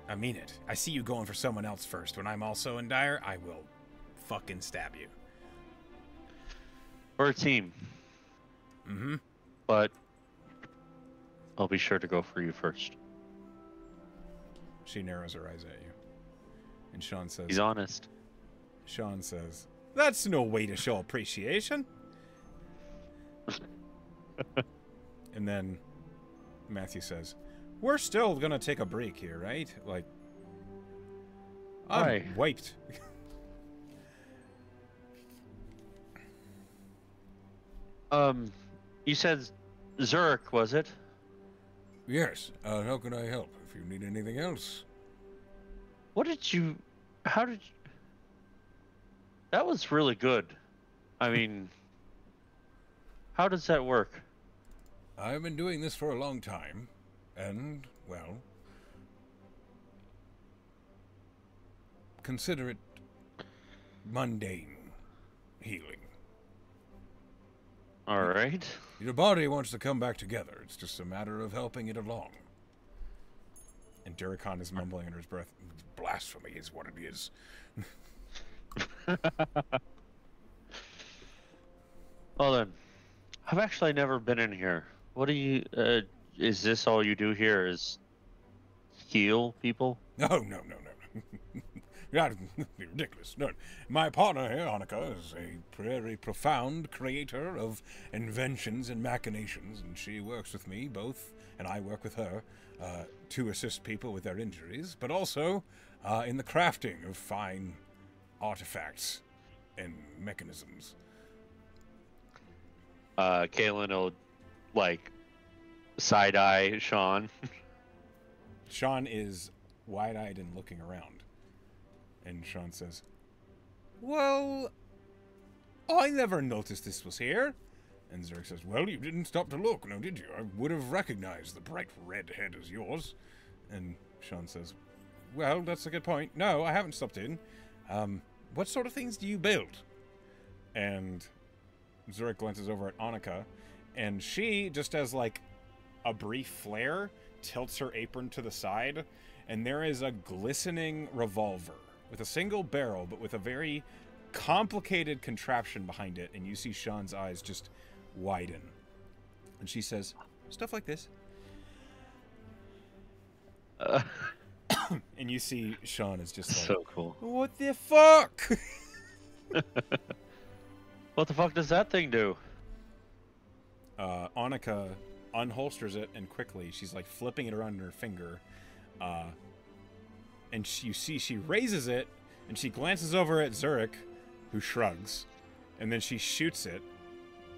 I mean it. I see you going for someone else first. When I'm also in dire, I will fucking stab you. We're a team, Mm-hmm. but I'll be sure to go for you first. She narrows her eyes at you. And Sean says... He's honest. Sean says, "That's no way to show appreciation." And then Matthew says, "We're still gonna take a break here, right? Like, I'm Why? wiped." You said Zurich, was it? Yes. How can I help? If you need anything else. How did you... That was really good. I mean, how does that work? I've been doing this for a long time, and, well, consider it mundane healing. All right. Your body wants to come back together. It's just a matter of helping it along. And Duracon is mumbling under his breath, "Blasphemy is what it is." Well then, I've actually never been in here. What do you... is this all you do here, is heal people? No. You're ridiculous. No. My partner here, Annika, is a very profound creator of inventions and machinations, and she works with me both and I work with her to assist people with their injuries, but also in the crafting of fine artifacts and mechanisms. Kaelan will, like, side-eye Sean. Sean is wide-eyed and looking around. And Sean says, "Well, I never noticed this was here." And Zurich says, "Well, you didn't stop to look, now did you? I would have recognized the bright red head as yours." And Sean says, "Well, that's a good point. No, I haven't stopped in. What sort of things do you build?" And Zurich glances over at Annika, and she, just as like a brief flare, tilts her apron to the side, and there is a glistening revolver with a single barrel, but with a very complicated contraption behind it, and you see Sean's eyes just widen. And she says, "Stuff like this." And you see Sean is just like, So cool. "What the fuck?" What the fuck does that thing do? Annika unholsters it, and quickly she's like flipping it around in her finger, and you see she raises it, and she glances over at Zurich, who shrugs, and then she shoots it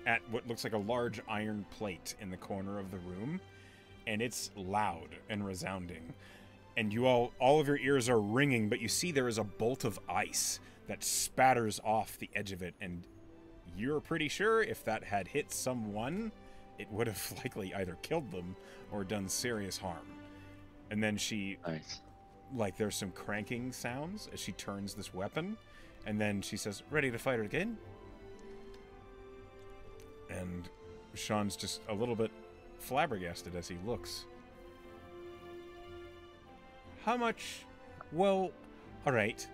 at what looks like a large iron plate in the corner of the room, and it's loud and resounding, and you all of your ears are ringing, but you see there is a bolt of ice that spatters off the edge of it, and you're pretty sure if that had hit someone, it would have likely either killed them or done serious harm. And then she, Nice. like, there's some cranking sounds as she turns this weapon, and then she says, "Ready to fight it again?" And Sean's just a little bit flabbergasted as he looks. "How much? Well, all right.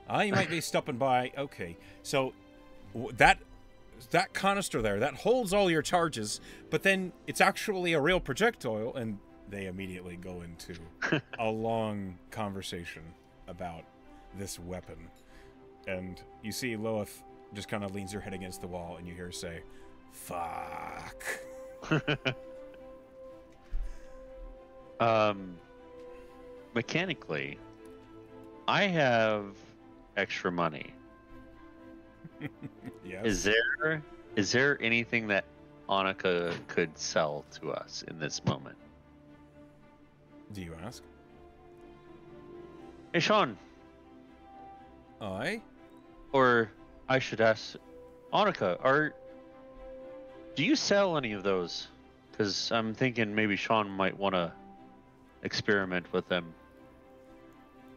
You might be stopping by. Okay, so that canister there, that holds all your charges, but then it's actually a real projectile," and they immediately go into a long conversation about this weapon. And you see Loeth just kind of leans her head against the wall, and you hear her say, "Fuck." Mechanically, I have extra money. Yes. Is there anything that Annika could sell to us in this moment? Do you ask? Hey, Sean, Aye? or I should ask Annika, do you sell any of those? Because I'm thinking maybe Sean might want to experiment with them.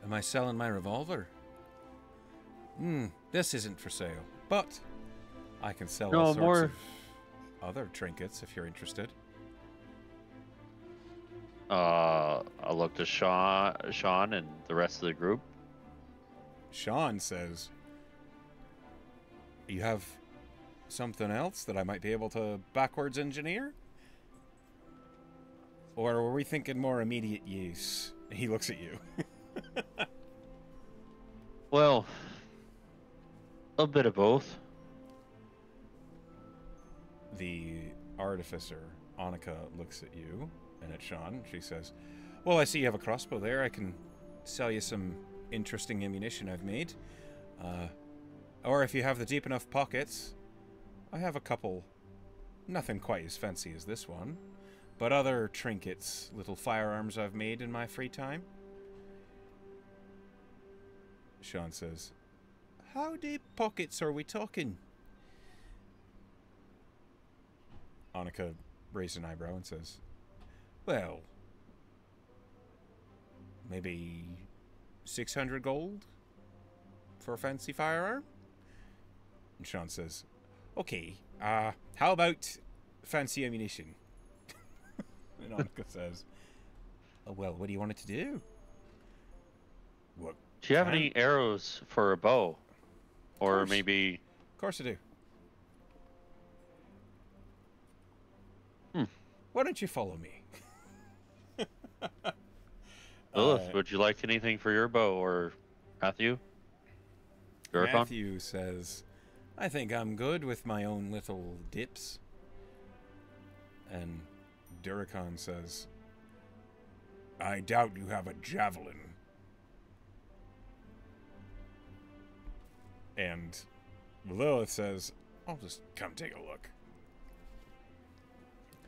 Am I selling my revolver? This isn't for sale, but I can sell all sorts of other trinkets if you're interested. I'll look to Sean and the rest of the group. Sean says, "You have something else that I might be able to backwards engineer? Or were we thinking more immediate use?" He looks at you. Well, a bit of both. The artificer, Annika, looks at you and at Sean. She says, "Well, I see you have a crossbow there. I can sell you some interesting ammunition I've made. Or if you have the deep enough pockets, I have a couple, nothing quite as fancy as this one, but other trinkets, little firearms I've made in my free time." Sean says, "How deep pockets are we talking?" Annika raised an eyebrow and says, "Well, maybe 600 gold for a fancy firearm?" And Sean says, "Okay, how about fancy ammunition?" And Annika says, "Oh, well, what do you want it to do?" "What? Do you have any arrows for a bow? Or course. maybe... Of course I do. Hmm. Why don't you follow me?" Lilith, would you like anything for your bow, or Matthew? Duracon? Matthew says, "I think I'm good with my own little dips." And Duracon says, I doubt you have a javelin. And Lilith says, I'll just come take a look.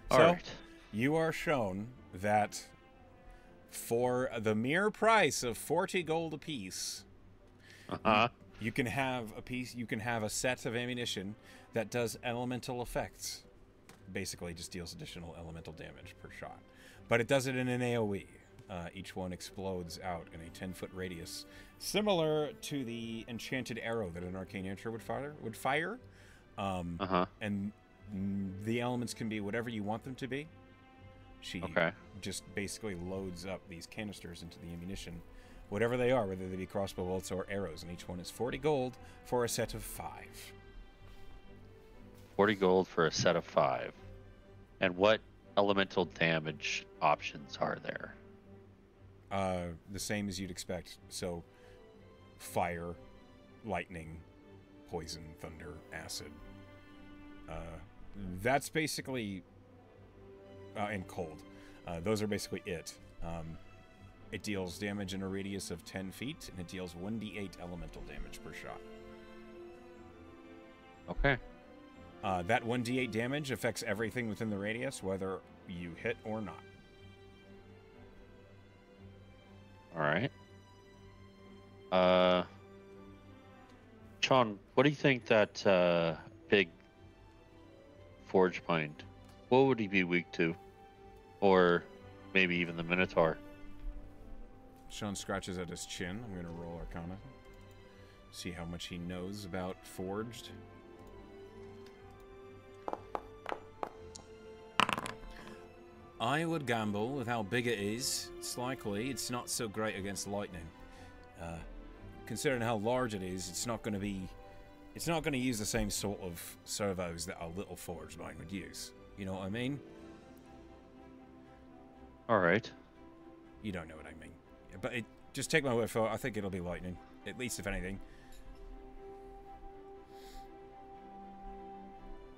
All So, right. you are shown that for the mere price of 40 gold apiece, Uh-huh. you can have a set of ammunition that does elemental effects. Basically just deals additional elemental damage per shot. But it does it in an AoE. Each one explodes out in a 10-foot radius, similar to the enchanted arrow that an arcane archer would fire. Uh-huh. And the elements can be whatever you want them to be. She Okay. just basically loads up these canisters into the ammunition, whatever they are, whether they be crossbow bolts or arrows, and each one is 40 gold for a set of 5. 40 gold for a set of 5. And what elemental damage options are there? The same as you'd expect. So, fire, lightning, poison, thunder, acid. That's basically... and cold. Those are basically it. It deals damage in a radius of 10 feet, and it deals 1d8 elemental damage per shot. Okay. That 1d8 damage affects everything within the radius, whether you hit or not. All right. Sean, what do you think that big forge mind, what would he be weak to? Or maybe even the Minotaur? Sean scratches at his chin. I'm going to roll Arcana. See how much he knows about forged. I would gamble with how big it is. It's likely it's not so great against lightning. Considering how large it is, it's not going to use the same sort of servos that a little forged mine would use. You know what I mean? All right. You don't know what I mean. But just take my word for it, I think it'll be lightning. At least, if anything.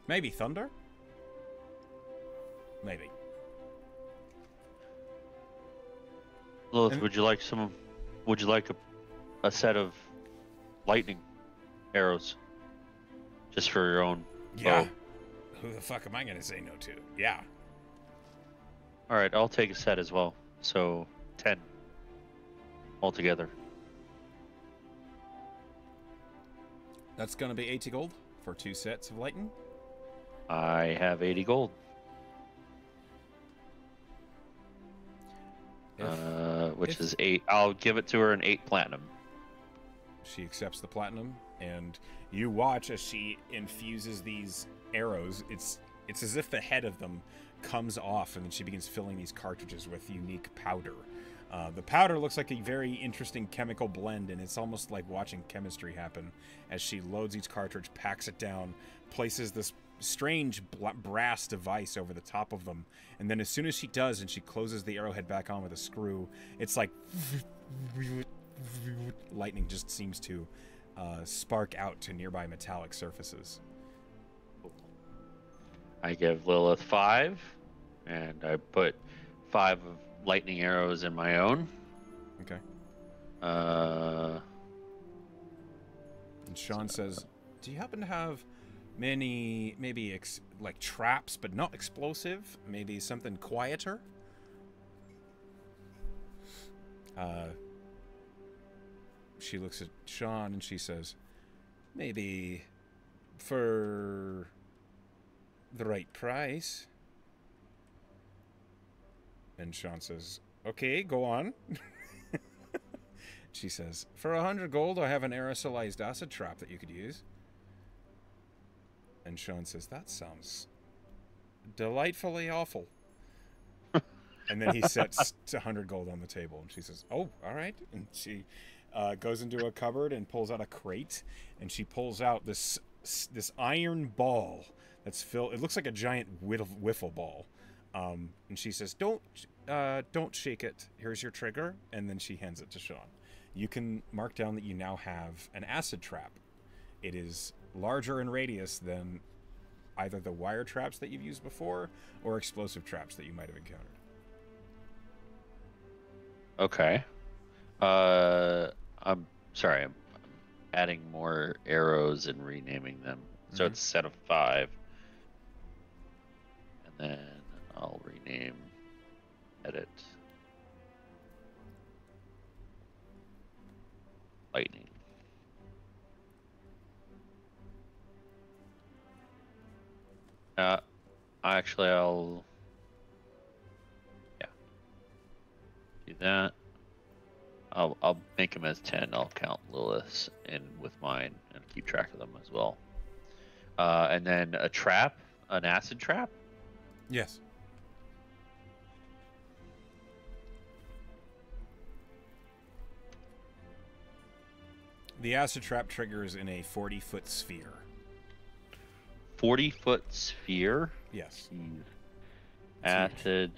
Maybe thunder? Maybe. Lilith, And- would you like a set of lightning arrows? Just for your own Yeah. bow? Who the fuck am I going to say no to? Yeah. All right, I'll take a set as well. So 10 altogether. That's going to be 80 gold for 2 sets of lightning. I have 80 gold. Which is 8. I'll give it to her an 8 platinum. She accepts the platinum, and you watch as she infuses these arrows. It's as if the head of them comes off, and then she begins filling these cartridges with unique powder. The powder looks like a very interesting chemical blend, and it's almost like watching chemistry happen as she loads each cartridge, packs it down, places this strange brass device over the top of them, and then as soon as she does and she closes the arrowhead back on with a screw, it's like lightning just seems to spark out to nearby metallic surfaces. I give Lilith 5, and I put 5 of lightning arrows in my own. Okay. Uh, And Sean says, do you happen to have many, maybe like traps, but not explosive? Maybe something quieter? She looks at Sean and she says, maybe for the right price. And Sean says, okay, go on. She says, for 100 gold, I have an aerosolized acid trap that you could use. And Sean says, that sounds delightfully awful. And then he sets 100 gold on the table, and she says, oh, all right. And she goes into a cupboard and pulls out a crate, and she pulls out this iron ball that's filled. It looks like a giant wiffle ball. And she says, don't shake it. Here's your trigger. And then she hands it to Sean. You can mark down that you now have an acid trap. It is larger in radius than either the wire traps that you've used before or explosive traps that you might have encountered. Okay. I'm sorry. I'm adding more arrows and renaming them. So Mhm. it's a set of 5. And then I'll rename, edit, lightning. Actually, I'll, yeah, do that. I'll make them as 10. I'll count Lilith's in with mine and keep track of them as well. And then a trap, an acid trap. Yes. The acid trap triggers in a 40-foot sphere. 40-foot sphere. Yes. Jeez. It's huge. Acid.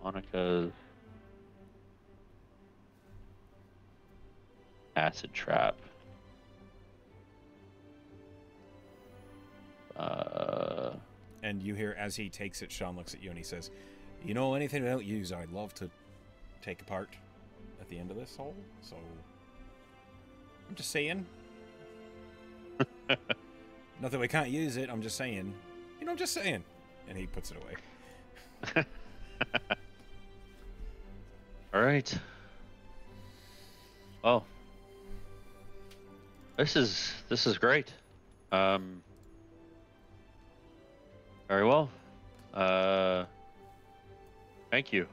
Monica's acid trap. And you hear, as he takes it, Sean looks at you and he says, "You know, anything we don't use, I'd love to take apart at the end of this hole. So, I'm just saying. Not that we can't use it, I'm just saying. You know, I'm just saying." And he puts it away. All right. Well, this is great. Very well. Thank you.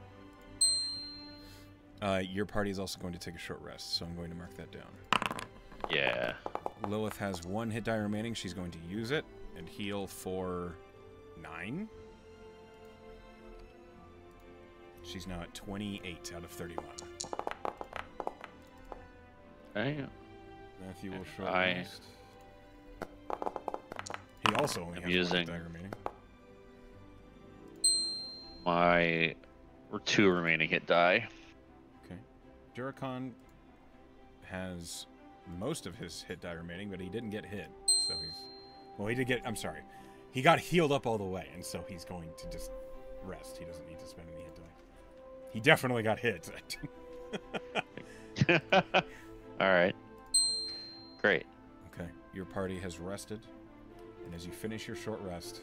Your party is also going to take a short rest, so I'm going to mark that down. Yeah. Lilith has 1 hit die remaining. She's going to use it and heal for 9. She's now at 28 out of 31. Okay. Matthew will short I- rest. He also only I'm has 1 using- hit die remaining. My 2 remaining hit die. Okay. Duracon has most of his hit die remaining, but he didn't get hit. So he's... Well, he did get... I'm sorry. He got healed up all the way, and so he's going to just rest. He doesn't need to spend any hit die. He definitely got hit. All right. Great. Okay. Your party has rested. And as you finish your short rest...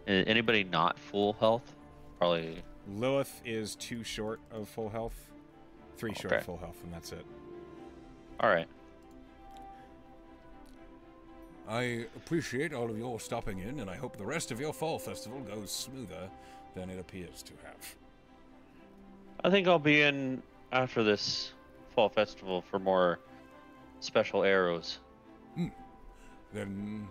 Anybody not full health? Probably. Lilith is 2 short of full health. 3 short Okay. of full health, and that's it. All right. I appreciate all of your stopping in, and I hope the rest of your fall festival goes smoother than it appears to have. I think I'll be in after this fall festival for more special arrows. Then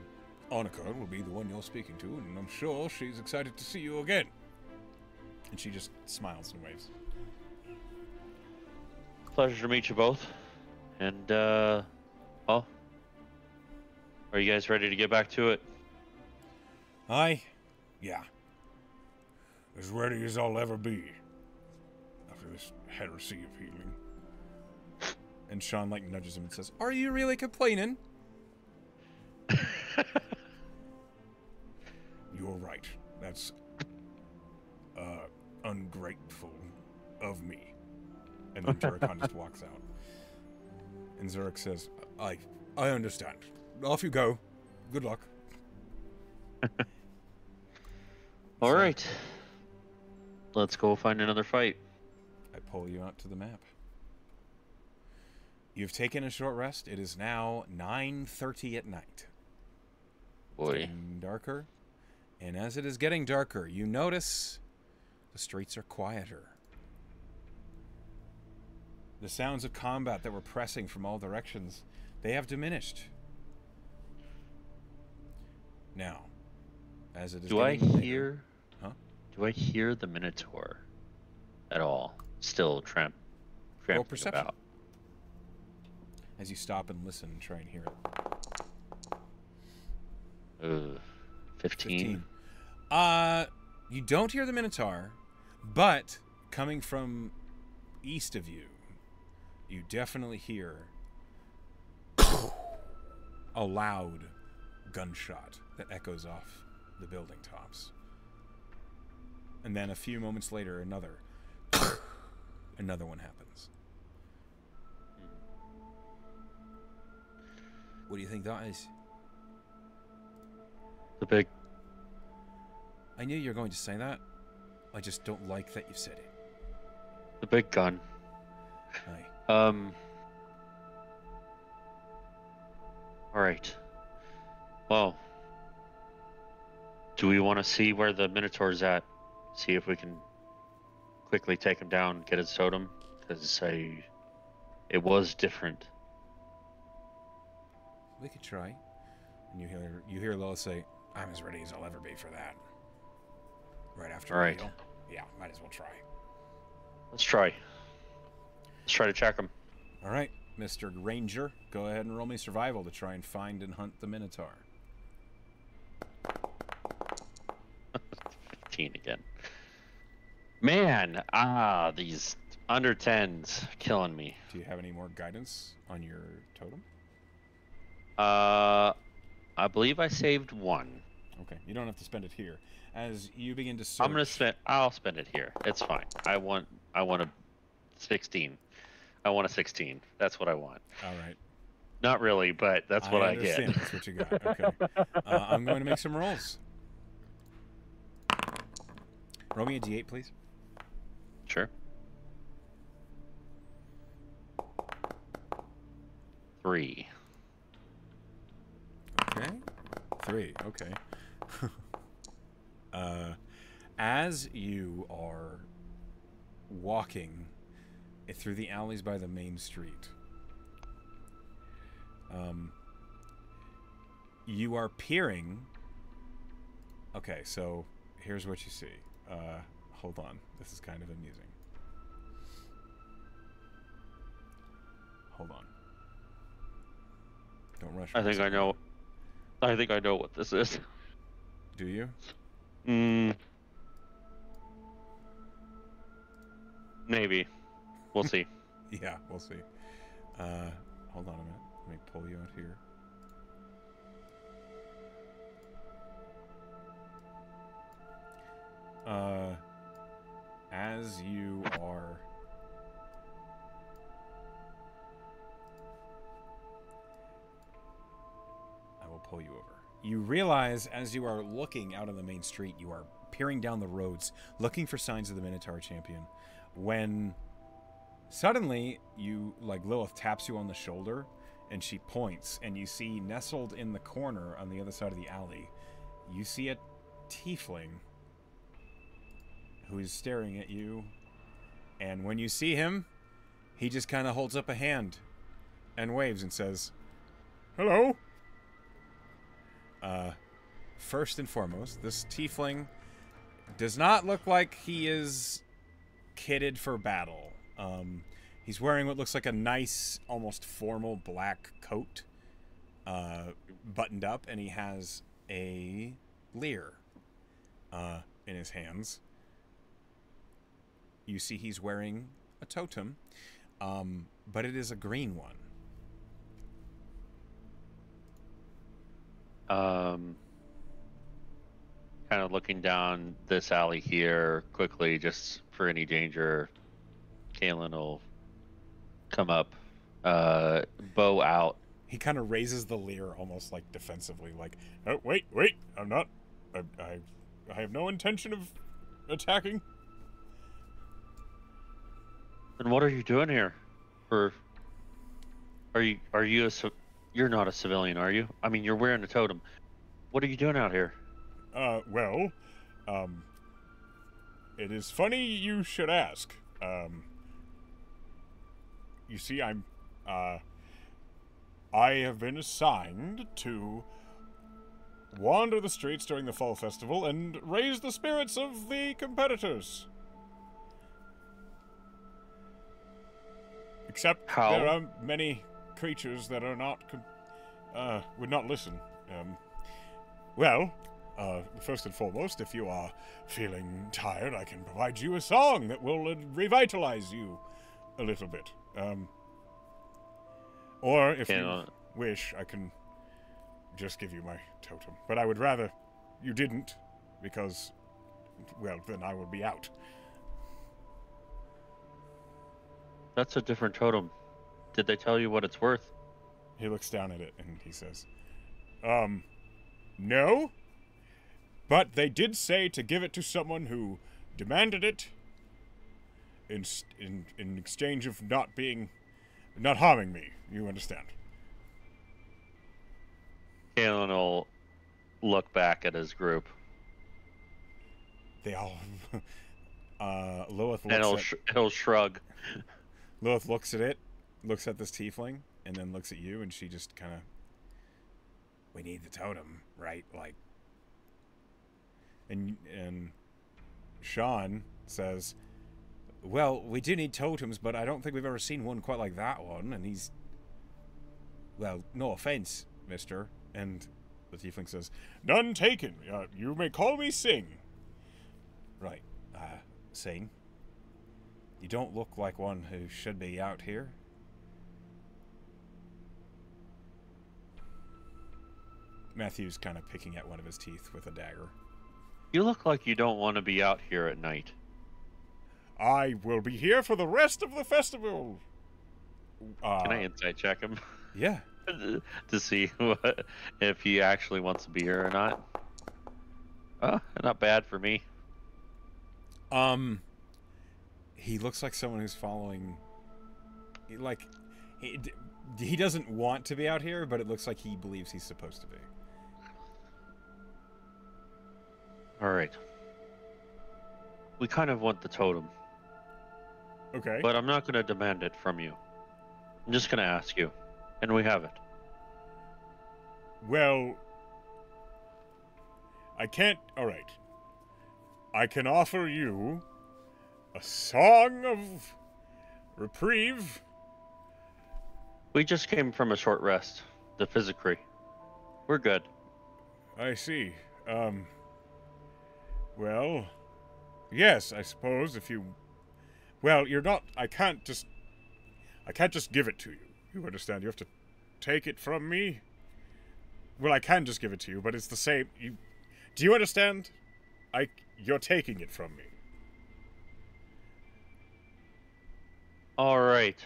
Annika will be the one you're speaking to, and I'm sure she's excited to see you again. And she just smiles and waves. Pleasure to meet you both. And, well, are you guys ready to get back to it? Yeah. As ready as I'll ever be. After this heresy of healing. And Sean, nudges him and says, "Are you really complaining?" You're right. That's, ungrateful of me. And then Duracon just walks out. And Zurich says, I understand. Off you go. Good luck. All right. Let's go find another fight. I pull you out to the map. You've taken a short rest. It is now 9:30 at night. Boy. Getting darker. And as it is getting darker, you notice the streets are quieter. The sounds of combat that were pressing from all directions, they have diminished. Now, as it is Do I getting later- hear? Huh? Do I hear the Minotaur at all? Still tramping perception. about. As you stop and listen and try and hear it. 15. You don't hear the Minotaur, but coming from east of you, you definitely hear a loud gunshot that echoes off the building tops. And then a few moments later, another another one happens. What do you think that is? The big. I knew you were going to say that. I just don't like that you've said it. The big gun. Aye. All right. Well, do we want to see where the Minotaur's at? See if we can quickly take him down, get his totem, because it was different. We could try. And you hear Lola say, "I'm as ready as I'll ever be for that." Right after All the right. meal. Yeah, might as well try. Let's try. Let's try to track him. All right, Mr. Ranger, go ahead and roll me survival to try and find and hunt the Minotaur. 15 again. Man, these under 10s killing me. Do you have any more guidance on your totem? I believe I saved one. Okay, you don't have to spend it here. As you begin to search, I'll spend it here. It's fine. I want a 16. I want a 16. That's what I want. All right. Not really, but that's what I get. understand. That's what you got. Okay. I'm going to make some rolls. Roll me a d8, please. Sure. 3. Okay. 3. Okay. As you are walking through the alleys by the main street, you are peering. Okay, so here's what you see. Hold on. This is kind of amusing. Hold on. Don't rush. I think I know what this is. Do you? Maybe. We'll see. Yeah, we'll see. Hold on a minute. Let me pull you out here. As you are I will pull you over. You realize as you are looking out on the main street, you are peering down the roads, looking for signs of the Minotaur champion, when suddenly Lilith taps you on the shoulder and she points, and you see nestled in the corner on the other side of the alley, you see a tiefling who is staring at you. And when you see him, he just kind of holds up a hand and waves and says, "Hello." First and foremost, this tiefling does not look like he is kitted for battle. He's wearing what looks like a nice, almost formal black coat, buttoned up, and he has a lyre in his hands. You see he's wearing a totem, but it is a green one. Kind of looking down this alley here quickly, just for any danger. Kaelan will come up, bow out. He kind of raises the lyre almost like defensively, like, "Oh, wait, I'm not. I have no intention of attacking." And what are you doing here? You're not a civilian, are you? I mean, you're wearing a totem. What are you doing out here? Well, it is funny you should ask. You see, I have been assigned to wander the streets during the fall festival and raise the spirits of the competitors. Except there are many creatures that are not, would not listen. First and foremost, if you are feeling tired, I can provide you a song that will revitalize you a little bit. Or if you wish, I can just give you my totem. But I would rather you didn't, because, well, then I will be out. That's a different totem. Did they tell you what it's worth? He looks down at it and he says, no, but they did say to give it to someone who demanded it in exchange of not harming me. You understand? Kaelan will look back at his group. They all. Lilith And looks he'll shrug. Lilith looks at it, looks at this tiefling, and then looks at you, and she just kind of. We need the totem, right? Like. And Sean says, "Well, we do need totems, but I don't think we've ever seen one quite like that one." And he's, well, no offense, mister. And the tiefling says, "None taken. You may call me Sing." Right. Sing. You don't look like one who should be out here. Matthew's kind of picking at one of his teeth with a dagger. You look like you don't want to be out here at night. I will be here for the rest of the festival. Can I insight check him? Yeah. To see if he actually wants to be here or not. Oh, not bad for me. He looks like someone who's following. Like, he doesn't want to be out here, but it looks like he believes he's supposed to be. All right. We kind of want the totem. Okay. But I'm not going to demand it from you. I'm just going to ask you. And we have it. Well, I can't. All right. I can offer you a song of reprieve. We just came from a short rest. The physicry. We're good. I see. Well, yes, I suppose if you. Well, you're not. I can't just give it to you. You understand? You have to take it from me. Well, I can just give it to you, but it's the same. Do you understand? You're taking it from me. All right.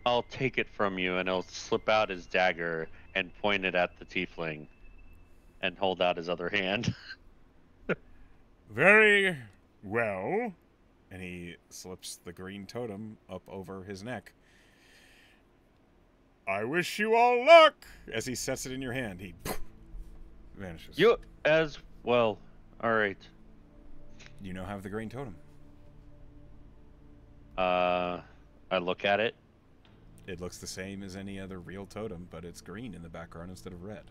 I'll take it from you, and he'll slip out his dagger and point it at the tiefling and hold out his other hand. Very well. And he slips the green totem up over his neck. I wish you all luck! As he sets it in your hand, he vanishes. You as well. All right. You now have the green totem. I look at it. It looks the same as any other real totem, but it's green in the background instead of red.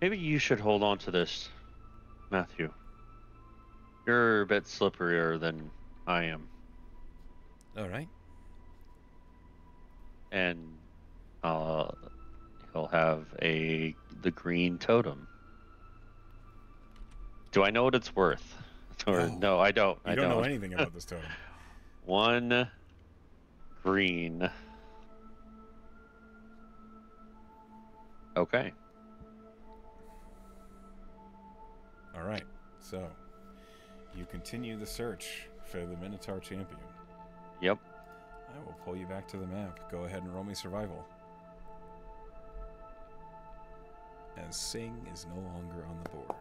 Maybe you should hold on to this, Matthew. You're a bit slipperier than I am. All right. And he'll have the green totem. Do I know what it's worth? Or no, I don't. I don't know anything about this totem. 1 green. Okay. All right. So, you continue the search for the Minotaur champion. Yep. I will pull you back to the map. Go ahead and roll me survival. As Sing is no longer on the board.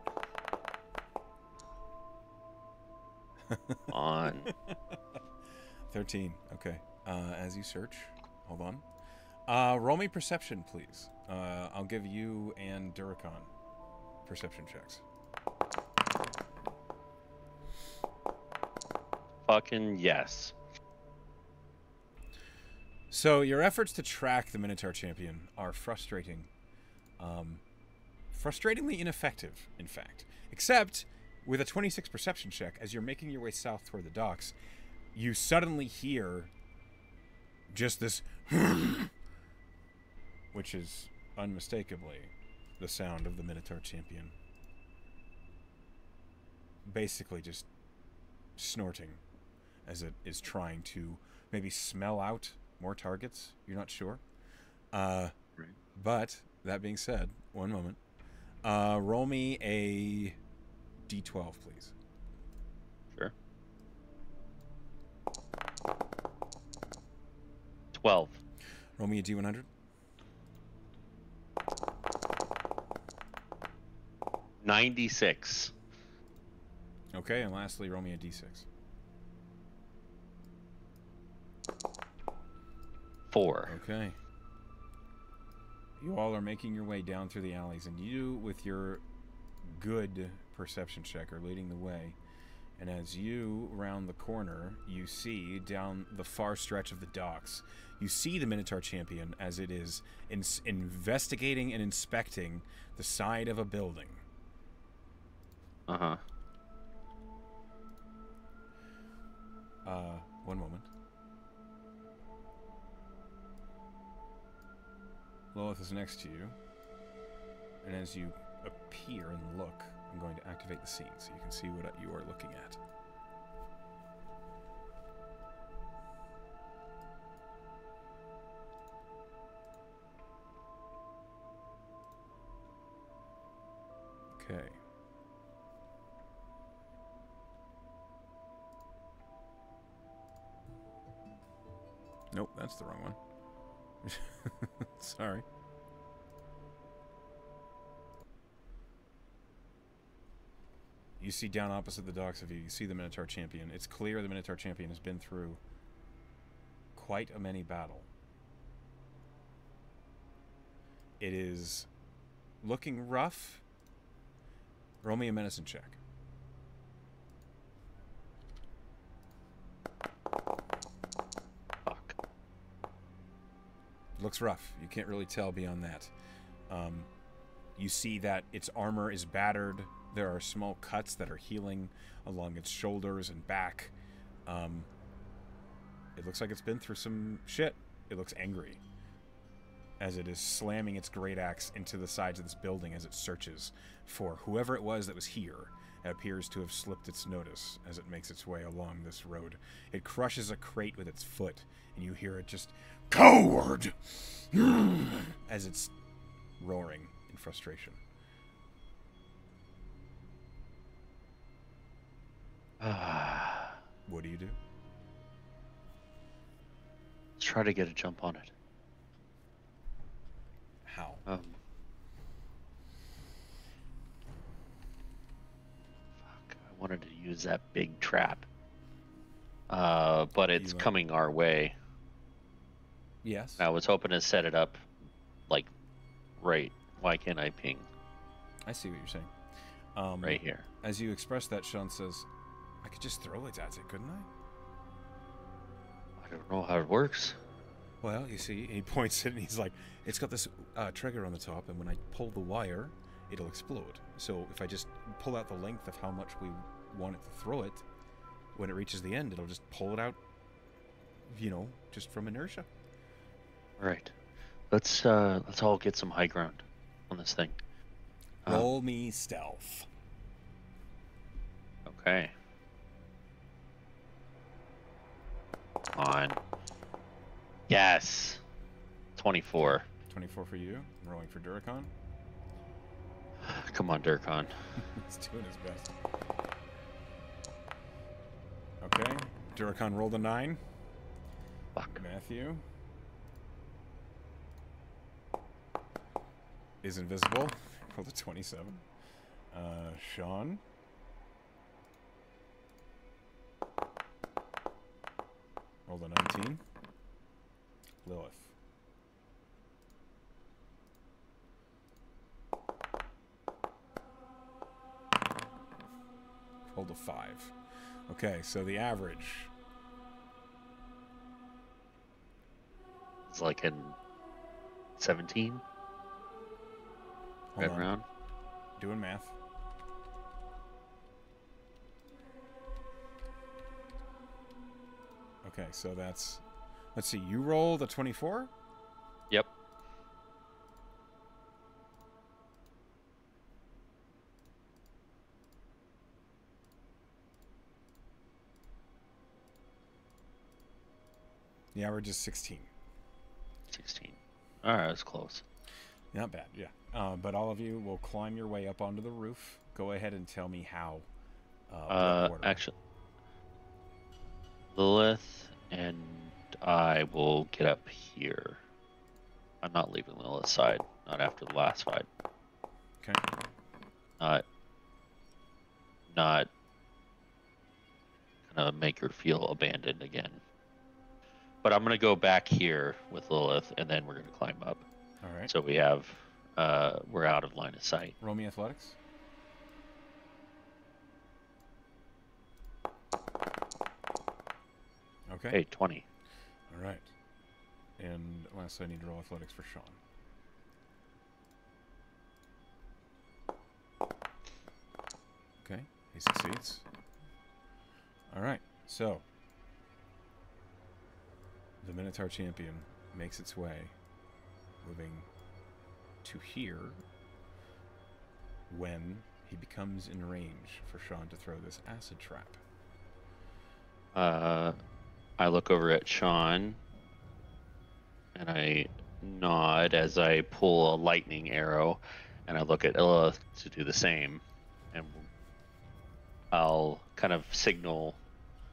On 13. Okay. As you search, hold on. Roll me perception, please. I'll give you and Duracon perception checks. fucking yes. So your efforts to track the Minotaur champion are frustrating. Frustratingly ineffective, in fact. Except, with a 26 perception check, as you're making your way south toward the docks, you suddenly hear just this which is unmistakably the sound of the Minotaur champion. Basically just snorting as it is trying to maybe smell out more targets. You're not sure. Right. But, that being said, one moment. Roll me a d12, please. Sure. 12. Roll me a d100. 96. Okay, and lastly, roll me a d6. 4. Okay. You all are making your way down through the alleys, and you, with your good perception check, are leading the way. And as you round the corner, you see down the far stretch of the docks, you see the Minotaur Champion as it is investigating and inspecting the side of a building. Uh-huh. One moment. Lilith is next to you, and as you appear and look, I'm going to activate the scene so you can see what you are looking at. Okay. Nope, that's the wrong one. Sorry. You see down opposite the docks of you, you see the Minotaur Champion. It's clear the Minotaur Champion has been through quite a many battle. It is looking rough. Roll me a medicine check. Fuck. Looks rough. You can't really tell beyond that. You see that its armor is battered. There are small cuts that are healing along its shoulders and back. It looks like it's been through some shit. It looks angry as it is slamming its great axe into the sides of this building as it searches for whoever it was that was here. It appears to have slipped its notice as it makes its way along this road. It crushes a crate with its foot, and you hear it just, "Coward!" as it's roaring in frustration. What do you do? Let's try to get a jump on it. How? Fuck, I wanted to use that big trap. But it's coming our way. Yes. I was hoping to set it up, like, right. Why can't I ping? I see what you're saying. Right here. As you express that, Sean says, I could just throw it at it, couldn't I? I don't know how it works. Well, you see, he points it and he's like, it's got this trigger on the top, and when I pull the wire, it'll explode. So if I just pull out the length of how much we want it to throw it, when it reaches the end, it'll just pull it out, you know, just from inertia. All right. Let's all get some high ground on this thing. Roll me stealth. Okay. On. Yes. 24. 24 for you. I'm rolling for Duracon. Come on, Durkon. He's doing his best. Okay. Duracon rolled a 9. Fuck. Matthew is invisible. Rolled a 27. Sean. Rolled a 19. Lilith. Rolled a 5. Okay, so the average. It's like in 17. Hold Right on. around. Doing math. Okay, so that's... Let's see, you rolled a 24? Yep. The average is 16. 16. All right, that's close. Not bad, yeah. but all of you will climb your way up onto the roof. Go ahead and tell me how. What order. Actually, Lilith and I will get up here. I'm not leaving Lilith's side. Not after the last fight. Okay. Not gonna make her feel abandoned again. But I'm gonna go back here with Lilith, and then we're gonna climb up. All right. So we have, we're out of line of sight. Roll me athletics. Okay. Hey, 20. All right. And last, I need to roll athletics for Sean. Okay, he succeeds. All right, so the Minotaur champion makes its way, moving to here when he becomes in range for Sean to throw this acid trap. I look over at Sean, and I nod as I pull a lightning arrow, and I look at Illa to do the same, and I'll kind of signal.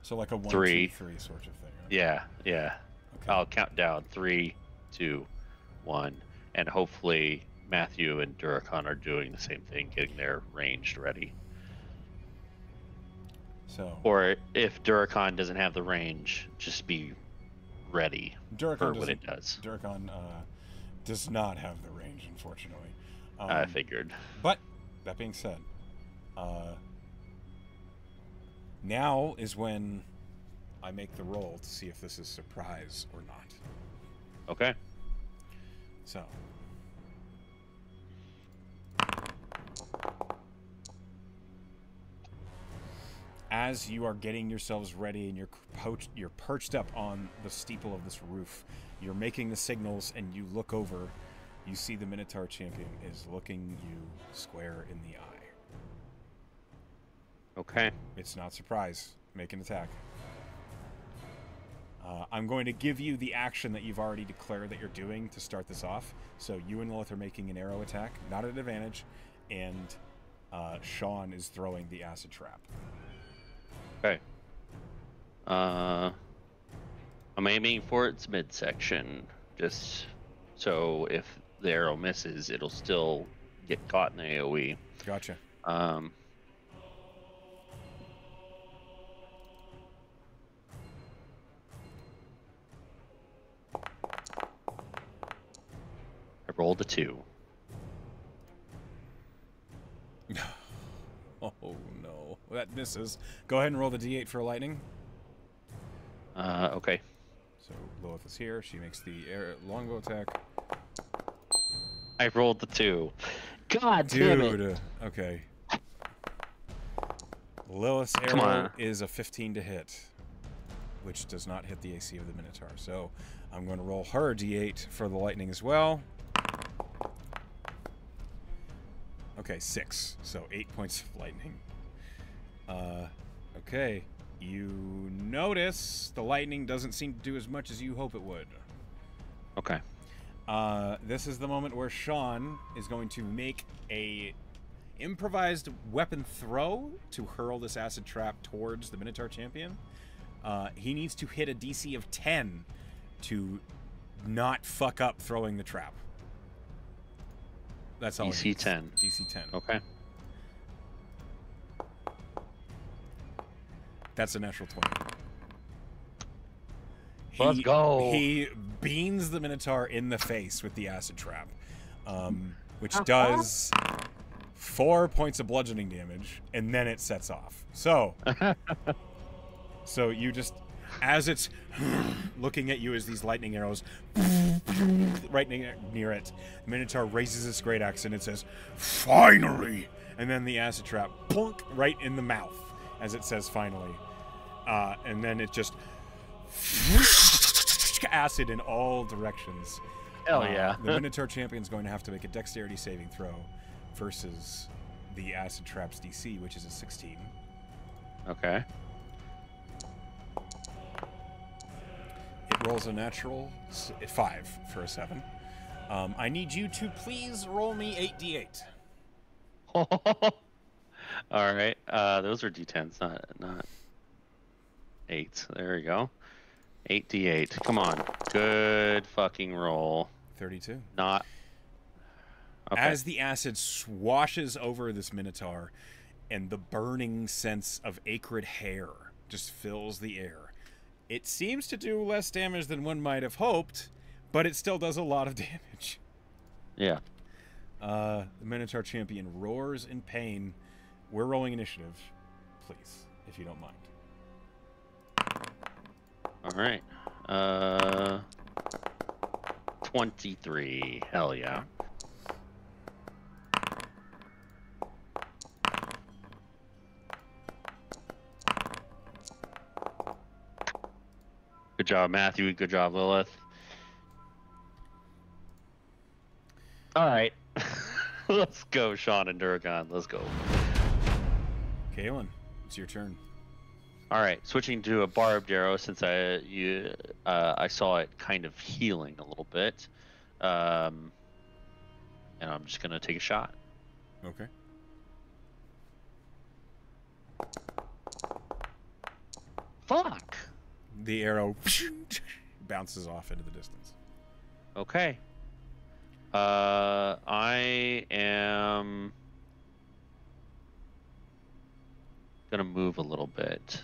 So like a 1, 3. 2, 3 sort of thing. Right? Yeah. Okay. I'll count down 3, 2, 1, and hopefully Matthew and Duracon are doing the same thing, getting their ranged ready. So. Or if Duracon doesn't have the range, just be ready for what it does. Duracon does not have the range, unfortunately. I figured. But that being said, now is when I make the roll to see if this is surprise or not. Okay. So. As you are getting yourselves ready and you're perched up on the steeple of this roof, you're making the signals, and you look over, you see the Minotaur champion is looking you square in the eye. Okay. It's not surprise. Make an attack. I'm going to give you the action that you've already declared that you're doing to start this off. So you and Lilith are making an arrow attack, not at advantage, and Sean is throwing the acid trap. Okay. I'm aiming for its midsection, just so if the arrow misses, it'll still get caught in the AoE. Gotcha. I rolled a 2. Oh no, that misses. Go ahead and roll the d8 for lightning. Okay. So Lilith is here. She makes the longbow attack. I rolled the 2. God damn it. Dude, okay. Lilith's arrow is a 15 to hit, which does not hit the AC of the Minotaur. So I'm going to roll her d8 for the lightning as well. Okay, 6. So 8 points of lightning. Okay. You notice the lightning doesn't seem to do as much as you hope it would. Okay. This is the moment where Sean is going to make a improvised weapon throw to hurl this acid trap towards the Minotaur champion. He needs to hit a DC of 10 to not fuck up throwing the trap. That's all. DC 10. DC 10. Okay. That's a natural 20. Let's go. He beans the Minotaur in the face with the acid trap, which does 4 points of bludgeoning damage, and then it sets off. So, so you just, as it's looking at you as these lightning arrows right near it, the Minotaur raises its great axe and it says, "Finally!" And then the acid trap, plunk, right in the mouth as it says "finally." And then it just acid in all directions. Hell yeah. The Minotaur champion's going to have to make a dexterity saving throw versus the acid trap's DC, which is a 16. Okay. It rolls a natural 5 for a 7. I need you to please roll me 8d8. All right. Those are d10s, not 8s. There we go. 8d8. Come on. Good fucking roll. 32. Not. Okay. As the acid swashes over this minotaur, and the burning sense of acrid hair just fills the air, it seems to do less damage than one might have hoped, but it still does a lot of damage. Yeah. The Minotaur champion roars in pain. We're rolling initiative, please, if you don't mind. All right. 23. Hell yeah. Good job, Matthew. Good job, Lilith. All right. Let's go, Sean and Duragon. Let's go. Kaelan, it's your turn. All right, switching to a barbed arrow since I saw it kind of healing a little bit, and I'm just gonna take a shot. Okay. Fuck. The arrow bounces off into the distance. Okay. I am gonna move a little bit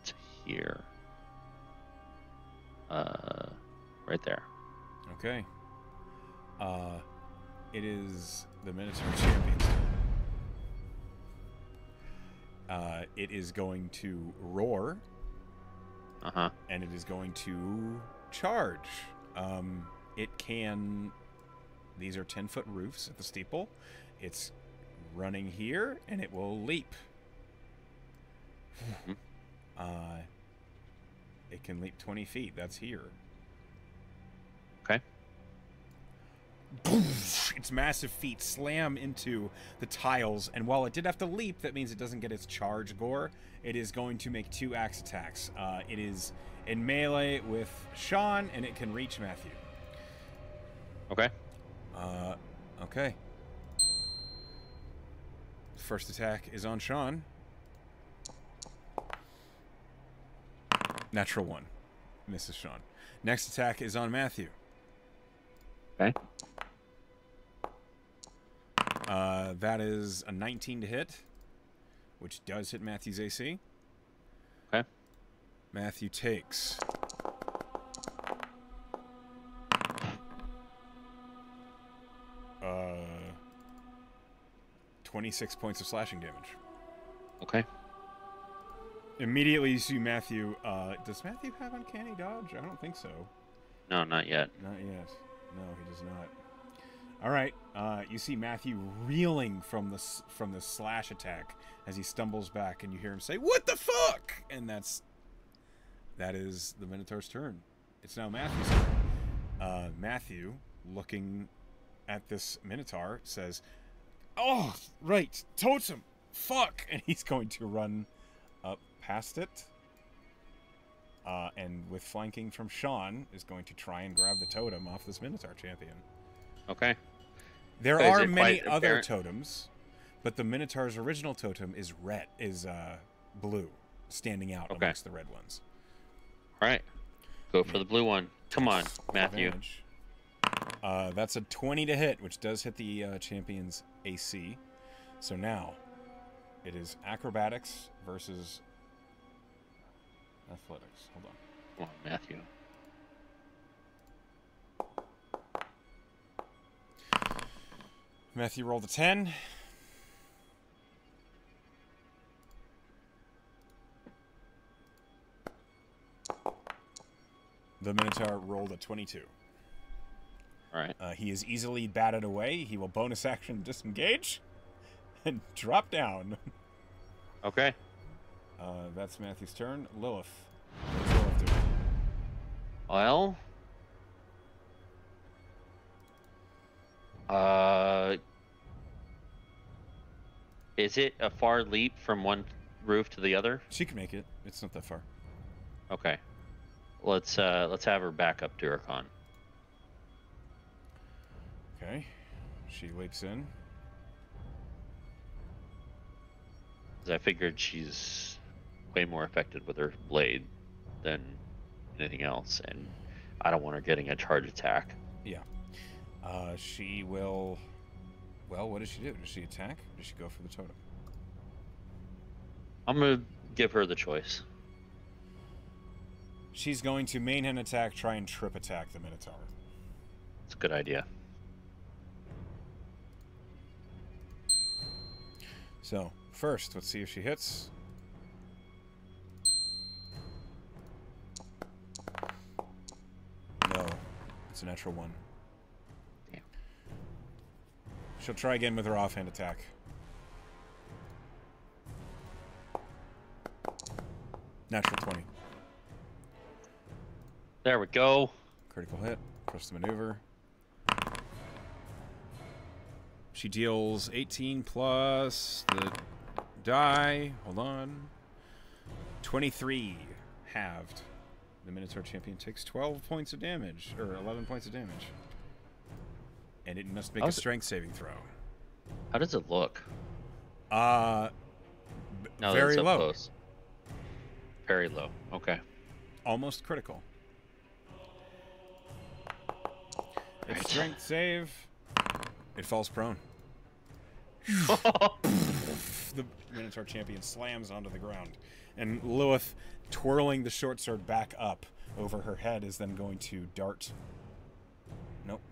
to here. Right there. Okay. It is the Minotaur champion's turn. It is going to roar. Uh-huh. And it is going to charge. It can... These are 10-foot roofs at the steeple. It's running here, and it will leap. Mm-hmm. It can leap 20 feet. That's here. Okay. Its massive feet slam into the tiles, and while it did have to leap, that means it doesn't get its charge gore. It is going to make 2 axe attacks. It is in melee with Sean, and it can reach Matthew. Okay. Okay. First attack is on Sean. Natural 1. Misses Sean. Next attack is on Matthew. Okay. That is a 19 to hit, which does hit Matthew's AC. Okay. Matthew takes 26 points of slashing damage. Okay. Immediately you see Matthew. Does Matthew have uncanny dodge? I don't think so. No, not yet. Not yet. No, he does not. All right. You see Matthew reeling from the slash attack as he stumbles back, and you hear him say, "What the fuck?" And that is the Minotaur's turn. It's now Matthew's turn. Matthew, looking at this Minotaur, says, "Oh, right, totem, fuck," and he's going to run up past it. And with flanking from Sean, is going to try and grab the totem off this Minotaur champion. Okay. There Is are it many quite other apparent? totems, but the Minotaur's original totem is blue, standing out Okay. amongst the red ones. All right. Go for the blue one. Come on, Matthew. Advantage. That's a 20 to hit, which does hit the champion's AC. So now, it is acrobatics versus athletics. Hold on. Come on, Matthew. Matthew rolled a 10. The Minotaur rolled a 22. All right. He is easily batted away. He will bonus action disengage and drop down. Okay. That's Matthew's turn. Lilith. What does Lilith do? Well, is it a far leap from one roof to the other? She can make it. It's not that far. Okay. Let's have her back up to Duracon. Okay. She leaps in. 'Cause I figured she's way more affected with her blade than anything else, and I don't want her getting a charge attack. Yeah. She will... Well, what does she do? Does she attack? Or does she go for the totem? I'm gonna give her the choice. She's going to main hand attack, try and trip attack the Minotaur. It's a good idea. So, first, let's see if she hits. No. It's a natural 1. Damn. She'll try again with her offhand attack. Natural 20. There we go. Critical hit. Press the maneuver. She deals 18 plus the die. Hold on. 23. Halved. The Minotaur champion takes 12 points of damage. Or 11 points of damage. And it must make a strength saving throw. How does it look? No, very that's up low. Close. Very low. Okay. Almost critical. Its Right. strength save. It falls prone. The Minotaur champion slams onto the ground. And Lilith, twirling the short sword back up over her head, is then going to dart. Nope.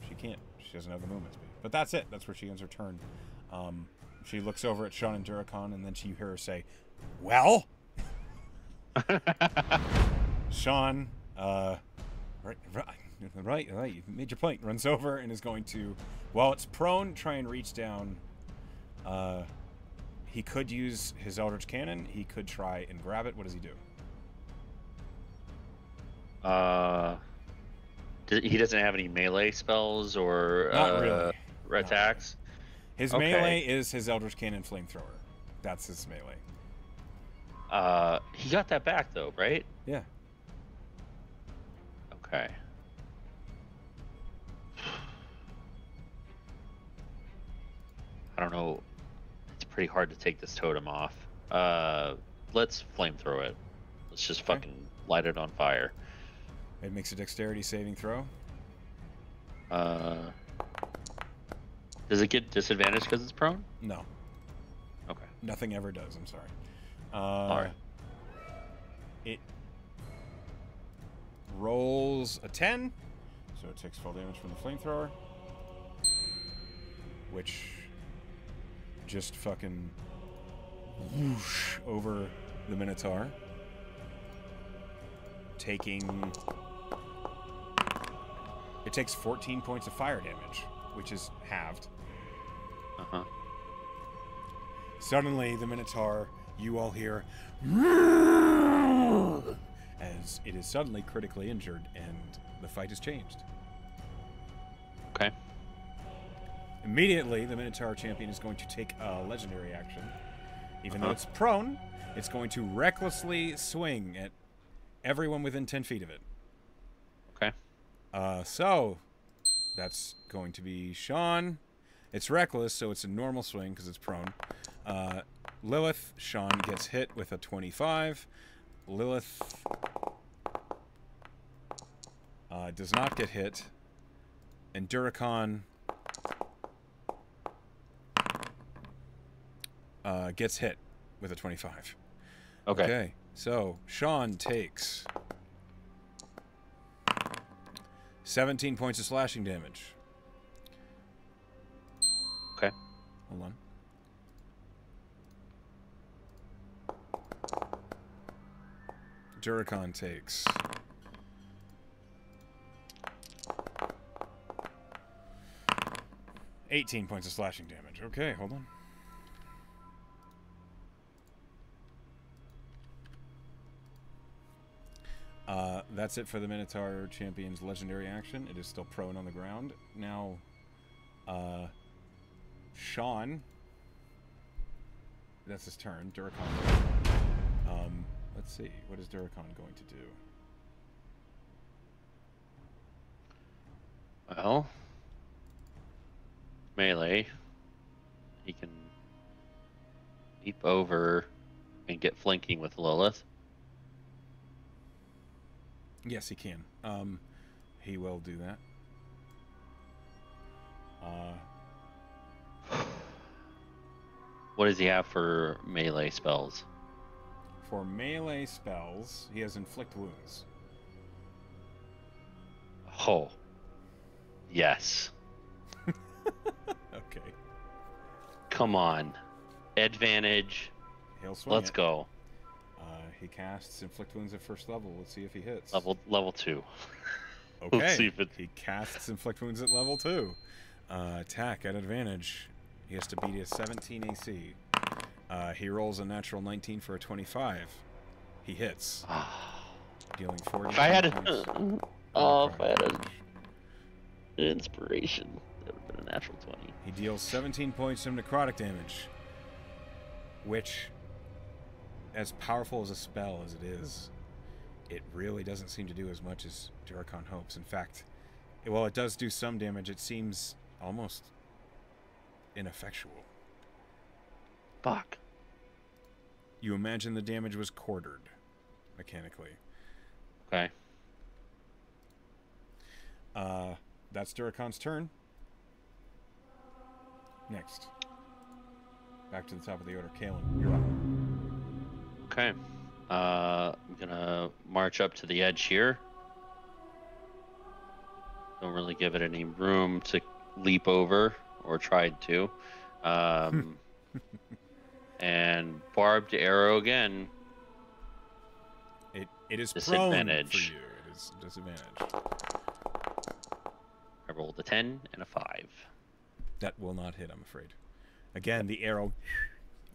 She can't. She doesn't have the movement speed. But that's it. That's where she ends her turn. She looks over at Sean and Duracon, and then you hear her say, "Well?" Sean, right, you made your point. Runs over and is going to, while it's prone, try and reach down. He could use his Eldritch Cannon. He could try and grab it. What does he do? He doesn't have any melee spells or Not really. attacks. His Okay. melee is his Eldritch Cannon flamethrower. That's his melee. He got that back though, right? Yeah. Okay. I don't know. It's pretty hard to take this totem off. Let's flamethrow it. Let's just Okay. fucking light it on fire. It makes a dexterity saving throw. Does it get disadvantage because it's prone? No. Okay. Nothing ever does. I'm sorry. Alright. It rolls a 10, so it takes full damage from the flamethrower, which just fucking whoosh over the Minotaur, taking... It takes 14 points of fire damage, which is halved. Uh-huh. Suddenly, the Minotaur, you all hear, as it is suddenly critically injured, and the fight has changed. Okay. Immediately, the Minotaur champion is going to take a legendary action. Even though it's prone, it's going to recklessly swing at everyone within 10 feet of it. Okay. So, that's going to be Sean. It's reckless, so it's a normal swing because it's prone. Lilith, Sean gets hit with a 25. Lilith does not get hit. And Duracon gets hit with a 25. Okay. So Sean takes 17 points of slashing damage. Okay. Hold on. Duracon takes 18 points of slashing damage. Okay, hold on. That's it for the Minotaur Champion's legendary action. It is still prone on the ground. Now, Sean. That's his turn. Duracon. Let's see. What is Duracon going to do? Well, melee, he can leap over and get flanking with Lilith. Yes, he can. He will do that. What does he have for melee spells? For melee spells, he has inflict wounds. Oh. Yes. Okay. Come on. Advantage. He'll swing Let's it. go. He casts inflict wounds at first level. Let's see if he hits. Level 2. Okay. Let's see if He casts inflict wounds at level 2. Attack at advantage. He has to beat a 17 AC. He rolls a natural 19 for a 25. He hits. Dealing 40 If I had points if I of had damage. an inspiration, that would have been a natural 20. He deals 17 points of necrotic damage, which, as powerful as a spell as it is, it really doesn't seem to do as much as Durakon hopes. In fact, while it does do some damage, it seems almost ineffectual. Fuck. You imagine the damage was quartered, mechanically. Okay. That's Durakon's turn. Next. Back to the top of the order. Kaelan, you're up. Okay. I'm gonna march up to the edge here. Don't really give it any room to leap over, or tried to. And barbed arrow again. It is Disadvantage. prone for you. It is disadvantage. I rolled a 10 and a 5. That will not hit, I'm afraid. Again, the arrow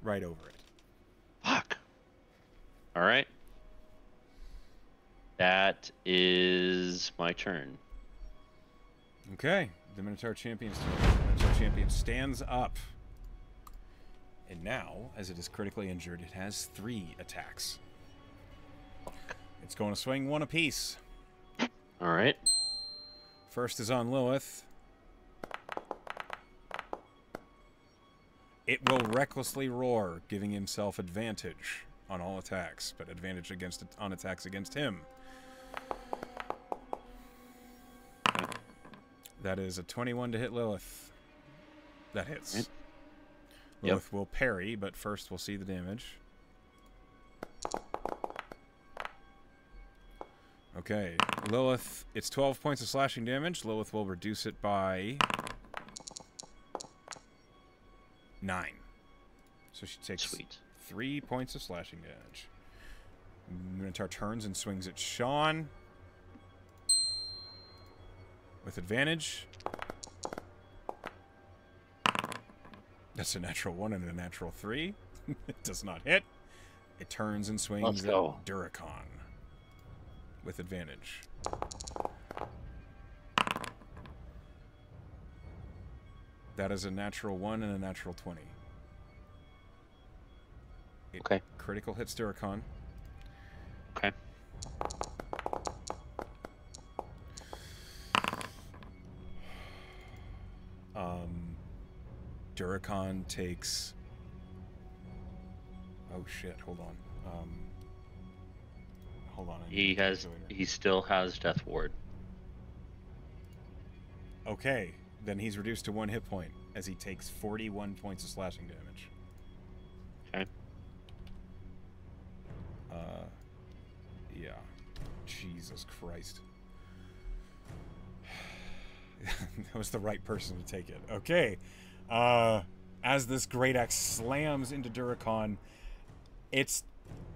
right over it. Fuck. All right. That is my turn. Okay, the Minotaur Champion's turn. The Minotaur Champion stands up. And now, as it is critically injured, it has 3 attacks. It's going to swing 1 apiece. All right. First is on Lilith. It will recklessly roar, giving himself advantage on all attacks, but advantage on attacks against him. That is a 21 to hit Lilith. That hits. Right. Lilith will parry, but first we'll see the damage. Okay, Lilith, it's 12 points of slashing damage. Lilith will reduce it by 9. So she takes Sweet. 3 points of slashing damage. Minotaur turns and swings at Sean. With advantage. That's a natural 1 and a natural 3. It does not hit. It turns and swings Let's at go. Durakon. With advantage. That is a natural 1 and a natural 20. Okay. Critical hits Durakon. Okay. Durakon takes... Oh shit, hold on. Hold on. I need a calculator. He still has Death Ward. Okay, then he's reduced to 1 hit point as he takes 41 points of slashing damage. Okay. Yeah. Jesus Christ. That was the right person to take it. Okay. As this great axe slams into Durakon, it's...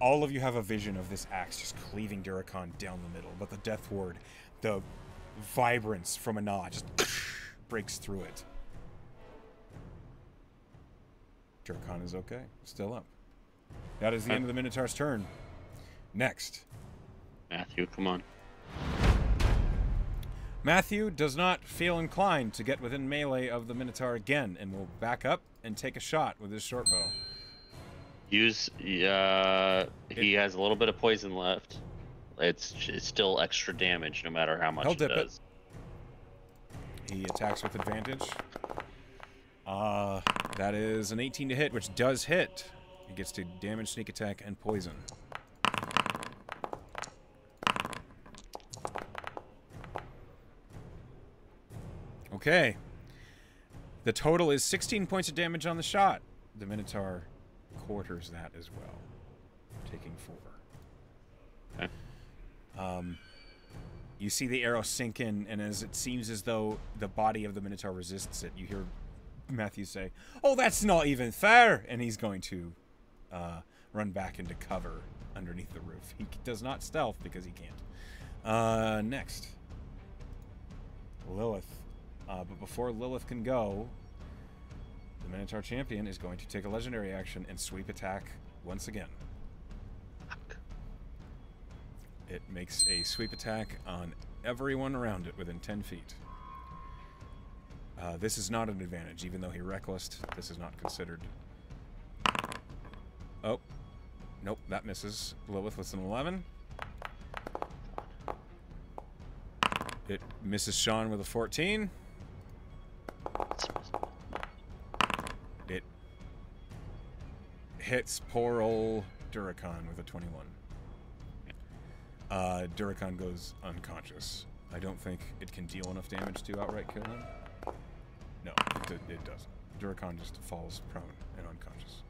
All of you have a vision of this axe just cleaving Durakon down the middle, but the Death Ward, the vibrance from a gnaw just breaks through it. Durakon is okay. Still up. That is the end of the Minotaur's turn. Next. Matthew, come on. Matthew does not feel inclined to get within melee of the Minotaur again and will back up and take a shot with his short bow. He has a little bit of poison left. It's still extra damage no matter how much He'll it dip it. does. He attacks with advantage. That is an 18 to hit, which does hit. It gets to damage, sneak attack, and poison. Okay. The total is 16 points of damage on the shot. The Minotaur quarters that as well, taking 4. Okay. You see the arrow sink in, and as it seems as though the body of the Minotaur resists it, you hear Matthew say, "Oh, that's not even fair!" And he's going to run back into cover underneath the roof. He does not stealth because he can't. Next. Lilith. But before Lilith can go, the Minotaur champion is going to take a legendary action and sweep attack once again. It makes a sweep attack on everyone around it within 10 feet. This is not an advantage, even though he recklessed. This is not considered. Oh. Nope, that misses. Lilith with an 11. It misses Sean with a 14. It hits poor old Duracon with a 21. Duracon goes unconscious. I don't think it can deal enough damage to outright kill him. No, it doesn't. Duracon just falls prone and unconscious.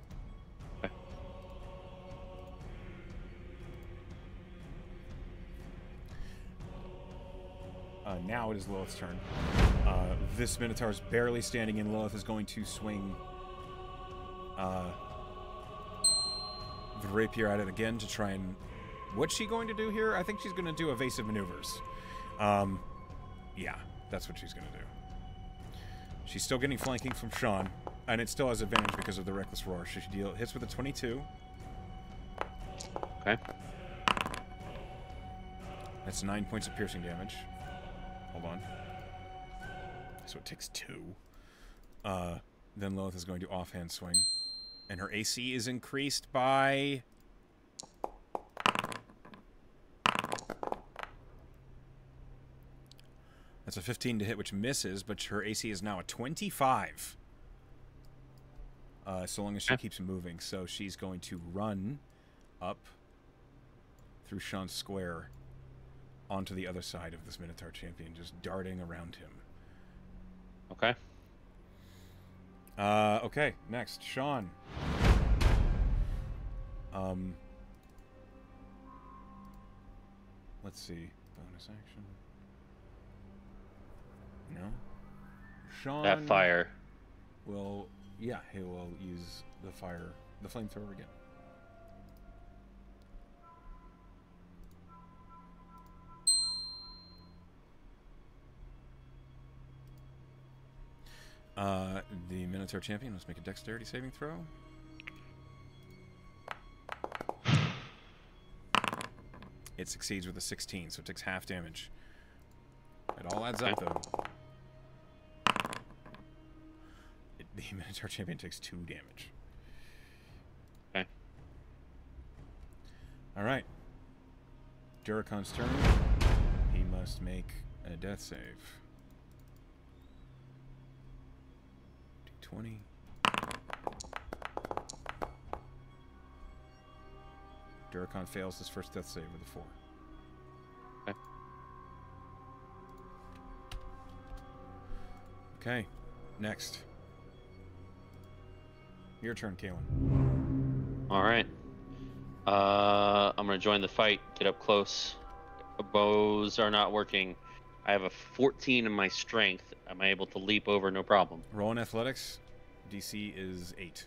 Now it is Lilith's turn. This Minotaur is barely standing in. Lilith is going to swing the rapier at it again to try and... What's she going to do here? I think she's going to do evasive maneuvers. Yeah, that's what she's going to do. She's still getting flanking from Sean, and it still has advantage because of the Reckless Roar. She hits with a 22. Okay. That's 9 points of piercing damage. Hold on. So it takes 2. Then Lilith is going to offhand swing. And her AC is increased by... That's a 15 to hit, which misses, but her AC is now a 25. So long as she keeps moving. So she's going to run up through Sean's square onto the other side of this Minotaur champion, just darting around him. Okay. Okay, next, Sean. Let's see. Bonus action. No. Sean... That fire. Will... Yeah, he will use the fire... The flamethrower again. The Minotaur champion must make a dexterity saving throw. It succeeds with a 16, so it takes half damage. It all adds up, though. The Minotaur champion takes 2 damage. Okay. Alright. Duracon's turn. He must make a death save. 20. Duracon fails his first death save with a 4. Okay. Okay, next. Your turn, Kaelan. All right. I'm going to join the fight, get up close. Bows are not working. I have a 14 in my strength. Am I able to leap over no problem? Roll in athletics. DC is 8.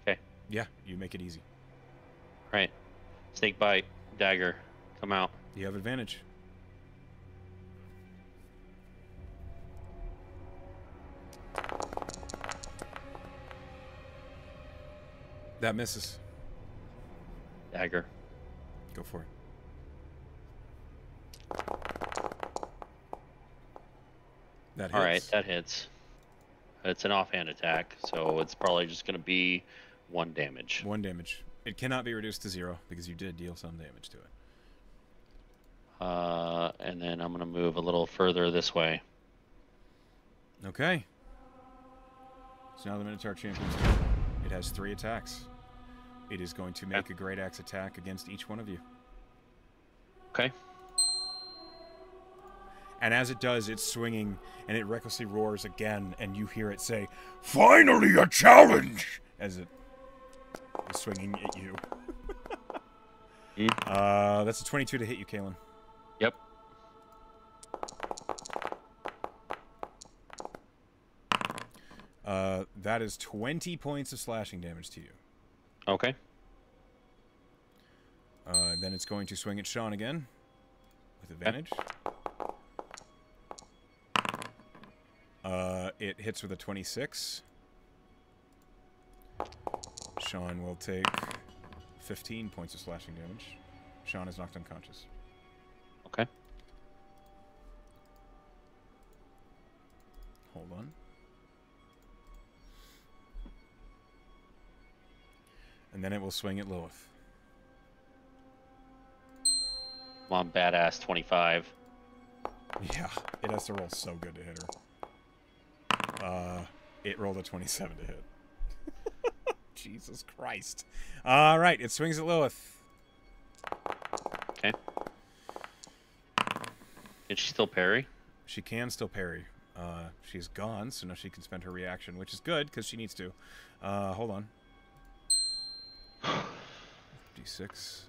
Okay. Yeah, you make it easy. All right. Snake bite, dagger, come out. You have advantage. That misses. Dagger. Go for it. That hits. All right, that hits. It's an offhand attack, so it's probably just going to be 1 damage. 1 damage. It cannot be reduced to 0 because you did deal some damage to it. And then I'm gonna move a little further this way. Okay. So now the Minotaur Champion's turn. It has 3 attacks. It is going to make a Great Axe attack against each one of you. Okay. And as it does, it's swinging, and it recklessly roars again, and you hear it say, "Finally a challenge!" as it is swinging at you. That's a 22 to hit you, Kaelan. Yep. That is 20 points of slashing damage to you. Okay. Then it's going to swing at Sean again, with advantage. It hits with a 26. Sean will take 15 points of slashing damage. Sean is knocked unconscious. Okay. Hold on. And then it will swing at Lilith. Come on, badass 25. Yeah, it has to roll so good to hit her. It rolled a 27 to hit. Jesus Christ. All right, it swings at Lilith. Okay. Can she still parry? She can still parry. She's gone, so now she can spend her reaction, which is good, because she needs to. Hold on. D6.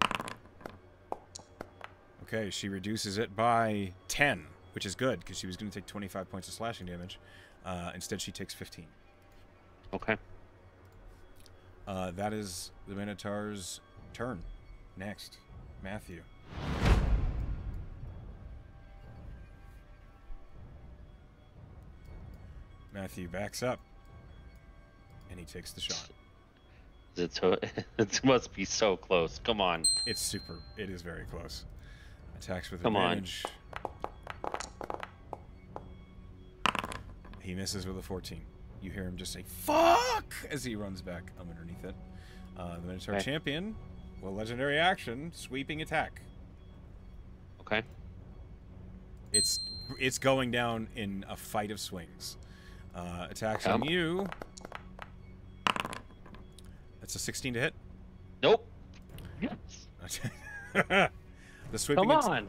Okay, she reduces it by 10, which is good, because she was going to take 25 points of slashing damage. Instead, she takes 15. Okay. That is the Minotaur's turn. Next, Matthew. Matthew backs up, and he takes the shot. It must be so close. Come on. It is very close. Attacks with Come advantage. He misses with a 14. You hear him just say, "Fuck!" as he runs back underneath it. The Minotaur Champion will legendary action, sweeping attack. Okay. It's going down in a fight of swings. Attacks on you. That's a 16 to hit. Nope. Yes. The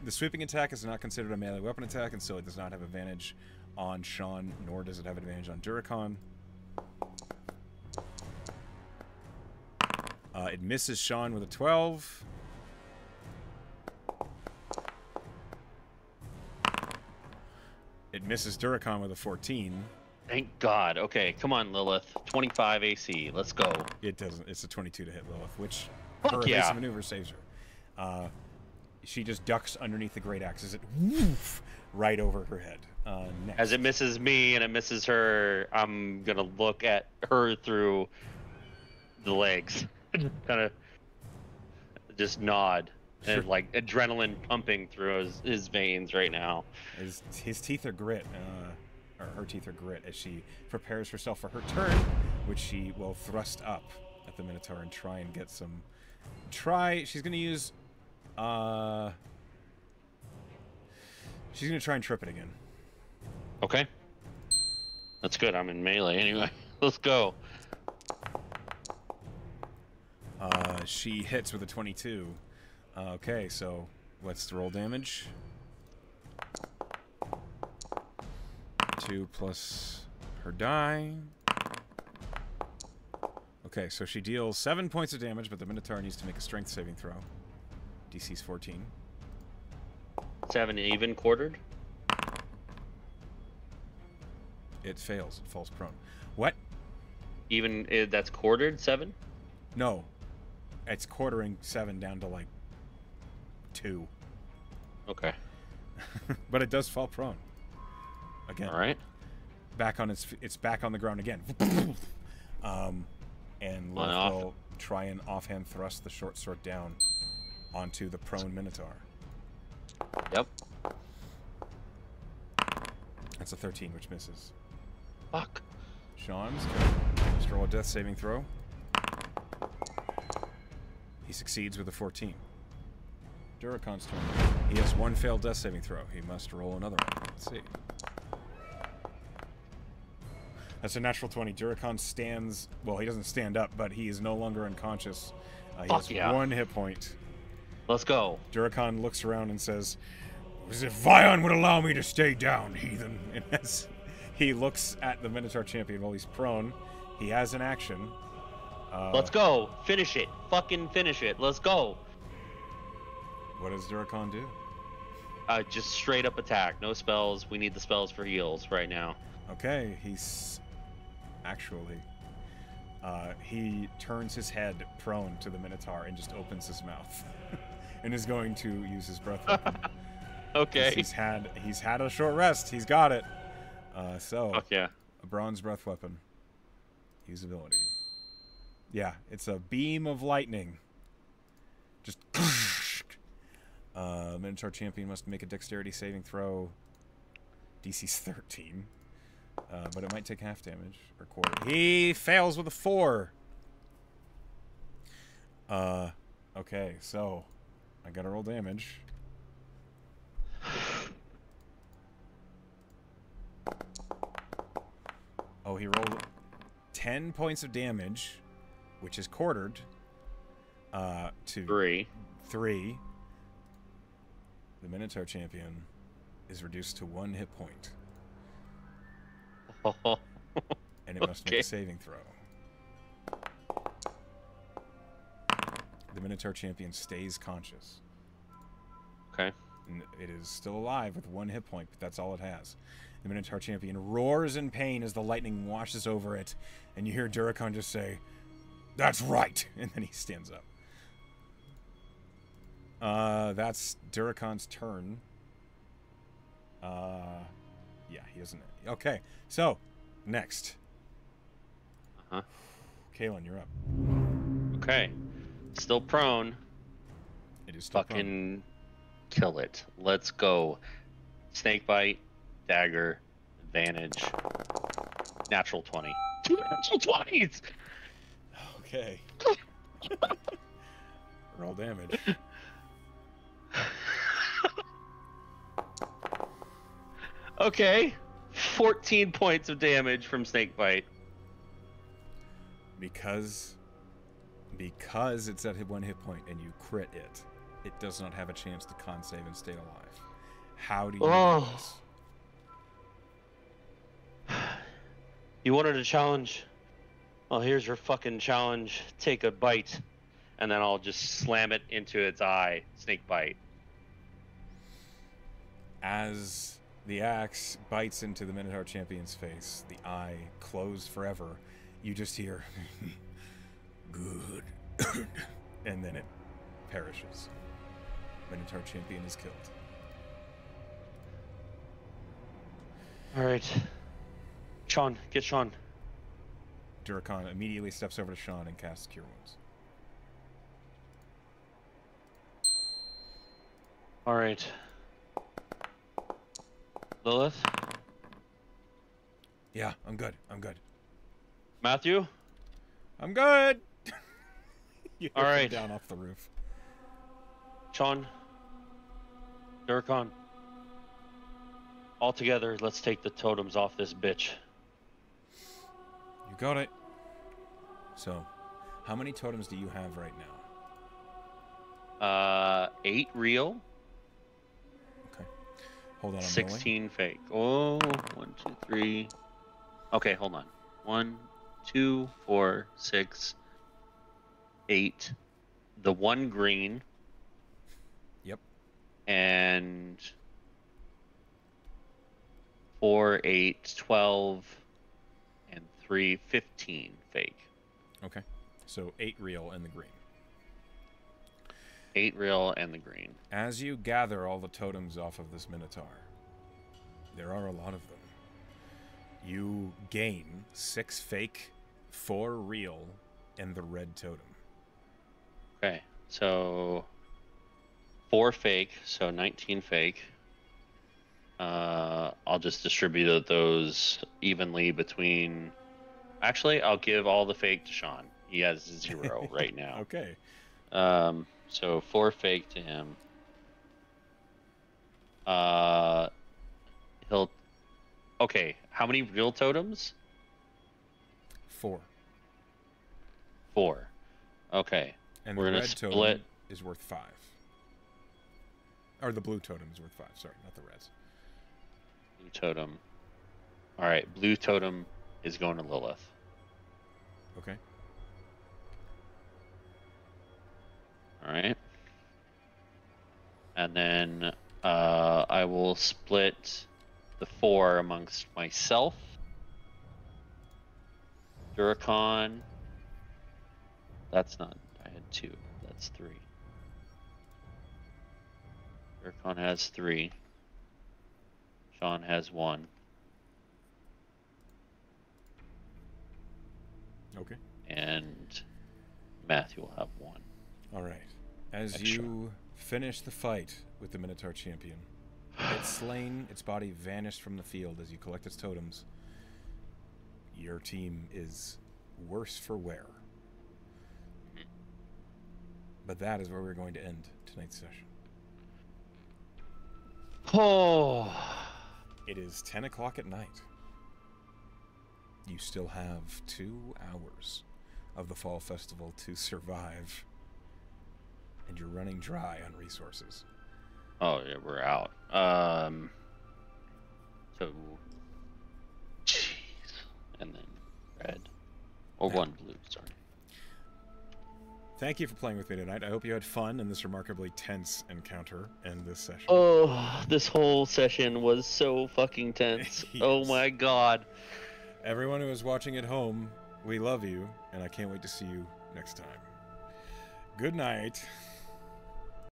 sweeping attack is not considered a melee weapon attack, and so it does not have advantage on Sean, nor does it have advantage on Duracon. It misses Sean with a 12. It misses Duracon with a 14. Thank God. Okay, come on, Lilith. 25 AC. Let's go. It doesn't. It's a 22 to hit Lilith, which Fuck her yeah. evasive maneuver saves her. She just ducks underneath the great axe as it woof right over her head. Next. As it misses me and it misses her, I'm gonna look at her through the legs, kind of just nod, and like adrenaline pumping through his veins right now. His teeth are grit, or her teeth are grit, as she prepares herself for her turn, which she will thrust up at the Minotaur and try and get some. She's gonna use. She's gonna try and trip it again. Okay. That's good. I'm in melee anyway. Let's go. She hits with a 22. Okay, so let's roll damage. 2 plus her die. Okay, so she deals 7 points of damage, but the Minotaur needs to make a strength saving throw. DC's 14. 7 even quartered? It fails. It falls prone. What? Even that's quartered 7? No. It's quartering 7 down to like 2. Okay. But it does fall prone. Again. All right. Back on it's back on the ground again. And Lilith will try and offhand thrust the short sword down onto the prone Minotaur. Yep. That's a 13, which misses. Fuck. Sean's just roll a death saving throw. He succeeds with a 14. Duracon's turn. He has one failed death saving throw. He must roll another one. Let's see. That's a natural 20. Duracon stands... Well, he doesn't stand up, but he is no longer unconscious. He has one hit point. Let's go. Duracon looks around and says, "As if Vion would allow me to stay down, heathen." And as he looks at the Minotaur champion while he's prone, he has an action. Let's go. Finish it. Fucking finish it. Let's go. What does Duracon do? Just straight up attack. No spells. We need the spells for heals right now. Okay, he's... Actually... he turns his head prone to the Minotaur and just opens his mouth. And is going to use his breath weapon. Okay. He's had a short rest. He's got it. Fuck yeah. A bronze breath weapon. Usability. Yeah, it's a beam of lightning. Just... Minotaur champion must make a dexterity saving throw. DC's 13. But it might take half damage. Or quarter. He fails with a 4. Okay, so... I gotta roll damage. Oh, he rolled 10 points of damage, which is quartered to 3. The Minotaur champion is reduced to 1 hit point. And it must make a saving throw. The Minotaur champion stays conscious. Okay. And it is still alive with 1 hit point, but that's all it has. The Minotaur champion roars in pain as the lightning washes over it, and you hear Duracon just say, "That's right!" And then he stands up. That's Duracon's turn. Yeah, he doesn't... Okay, so, next. Kaelan, you're up. Okay. Still prone. It is still Fucking kill it. Let's go. Snake bite, dagger, advantage, natural 20. 2 natural 20s! Okay. Roll damage. Okay. 14 points of damage from snake bite. Because it's at 1 hit point and you crit it, it does not have a chance to con save and stay alive. How do you do this? You wanted a challenge? Well, here's your fucking challenge. Take a bite. And then I'll just slam it into its eye. Snake bite. As the axe bites into the Minotaur champion's face, the eye closed forever, you just hear, "Good." And then it perishes. Minotaur champion is killed. Alright. Sean, get Sean. Duracon immediately steps over to Sean and casts Cure Wounds. Alright. Lilith? Yeah, I'm good. Matthew? I'm good! You All right. down off the roof. Sean? Duracon? All together, let's take the totems off this bitch. You got it. So, how many totems do you have right now? 8 real. Okay. Hold on, I'm 16 fake. Oh, 1, 2, 3. Okay, hold on. 1, 2, 4, 6, 8. The 1 green. Yep. And 4, 8, 12, and 3, 15 fake. Okay. So 8 real and the green. 8 real and the green. As you gather all the totems off of this Minotaur, there are a lot of them. You gain 6 fake, 4 real, and the red totem. Okay, so 4 fake, so 19 fake. I'll just distribute those evenly between... Actually, I'll give all the fake to Sean. He has 0 right now. Okay. So 4 fake to him. Uh, he'll. Okay, how many real totems? 4. 4. Okay, And we're the gonna red split totem is worth 5. Or the blue totem is worth 5. Sorry, not the reds. blue totem. All right, blue totem is going to Lilith. Okay. All right, and then I will split the 4 amongst myself, Duracon. That's not. I had 2. That's 3. Duracon has 3. Sean has 1. Okay. And Matthew will have 1. All right. As Extra. you finish the fight with the Minotaur champion, it's slain, its body vanished from the field as you collect its totems. Your team is worse for wear. But that is where we're going to end tonight's session. Oh. It is 10 o'clock at night. You still have 2 hours of the Fall Festival to survive. And you're running dry on resources. Oh yeah, we're out. So, jeez, and then red, or 1 blue. Sorry. Thank you for playing with me tonight. I hope you had fun in this remarkably tense encounter and this session. Oh, this whole session was so fucking tense. Yes. Oh my god. Everyone who is watching at home, we love you, and I can't wait to see you next time. Good night.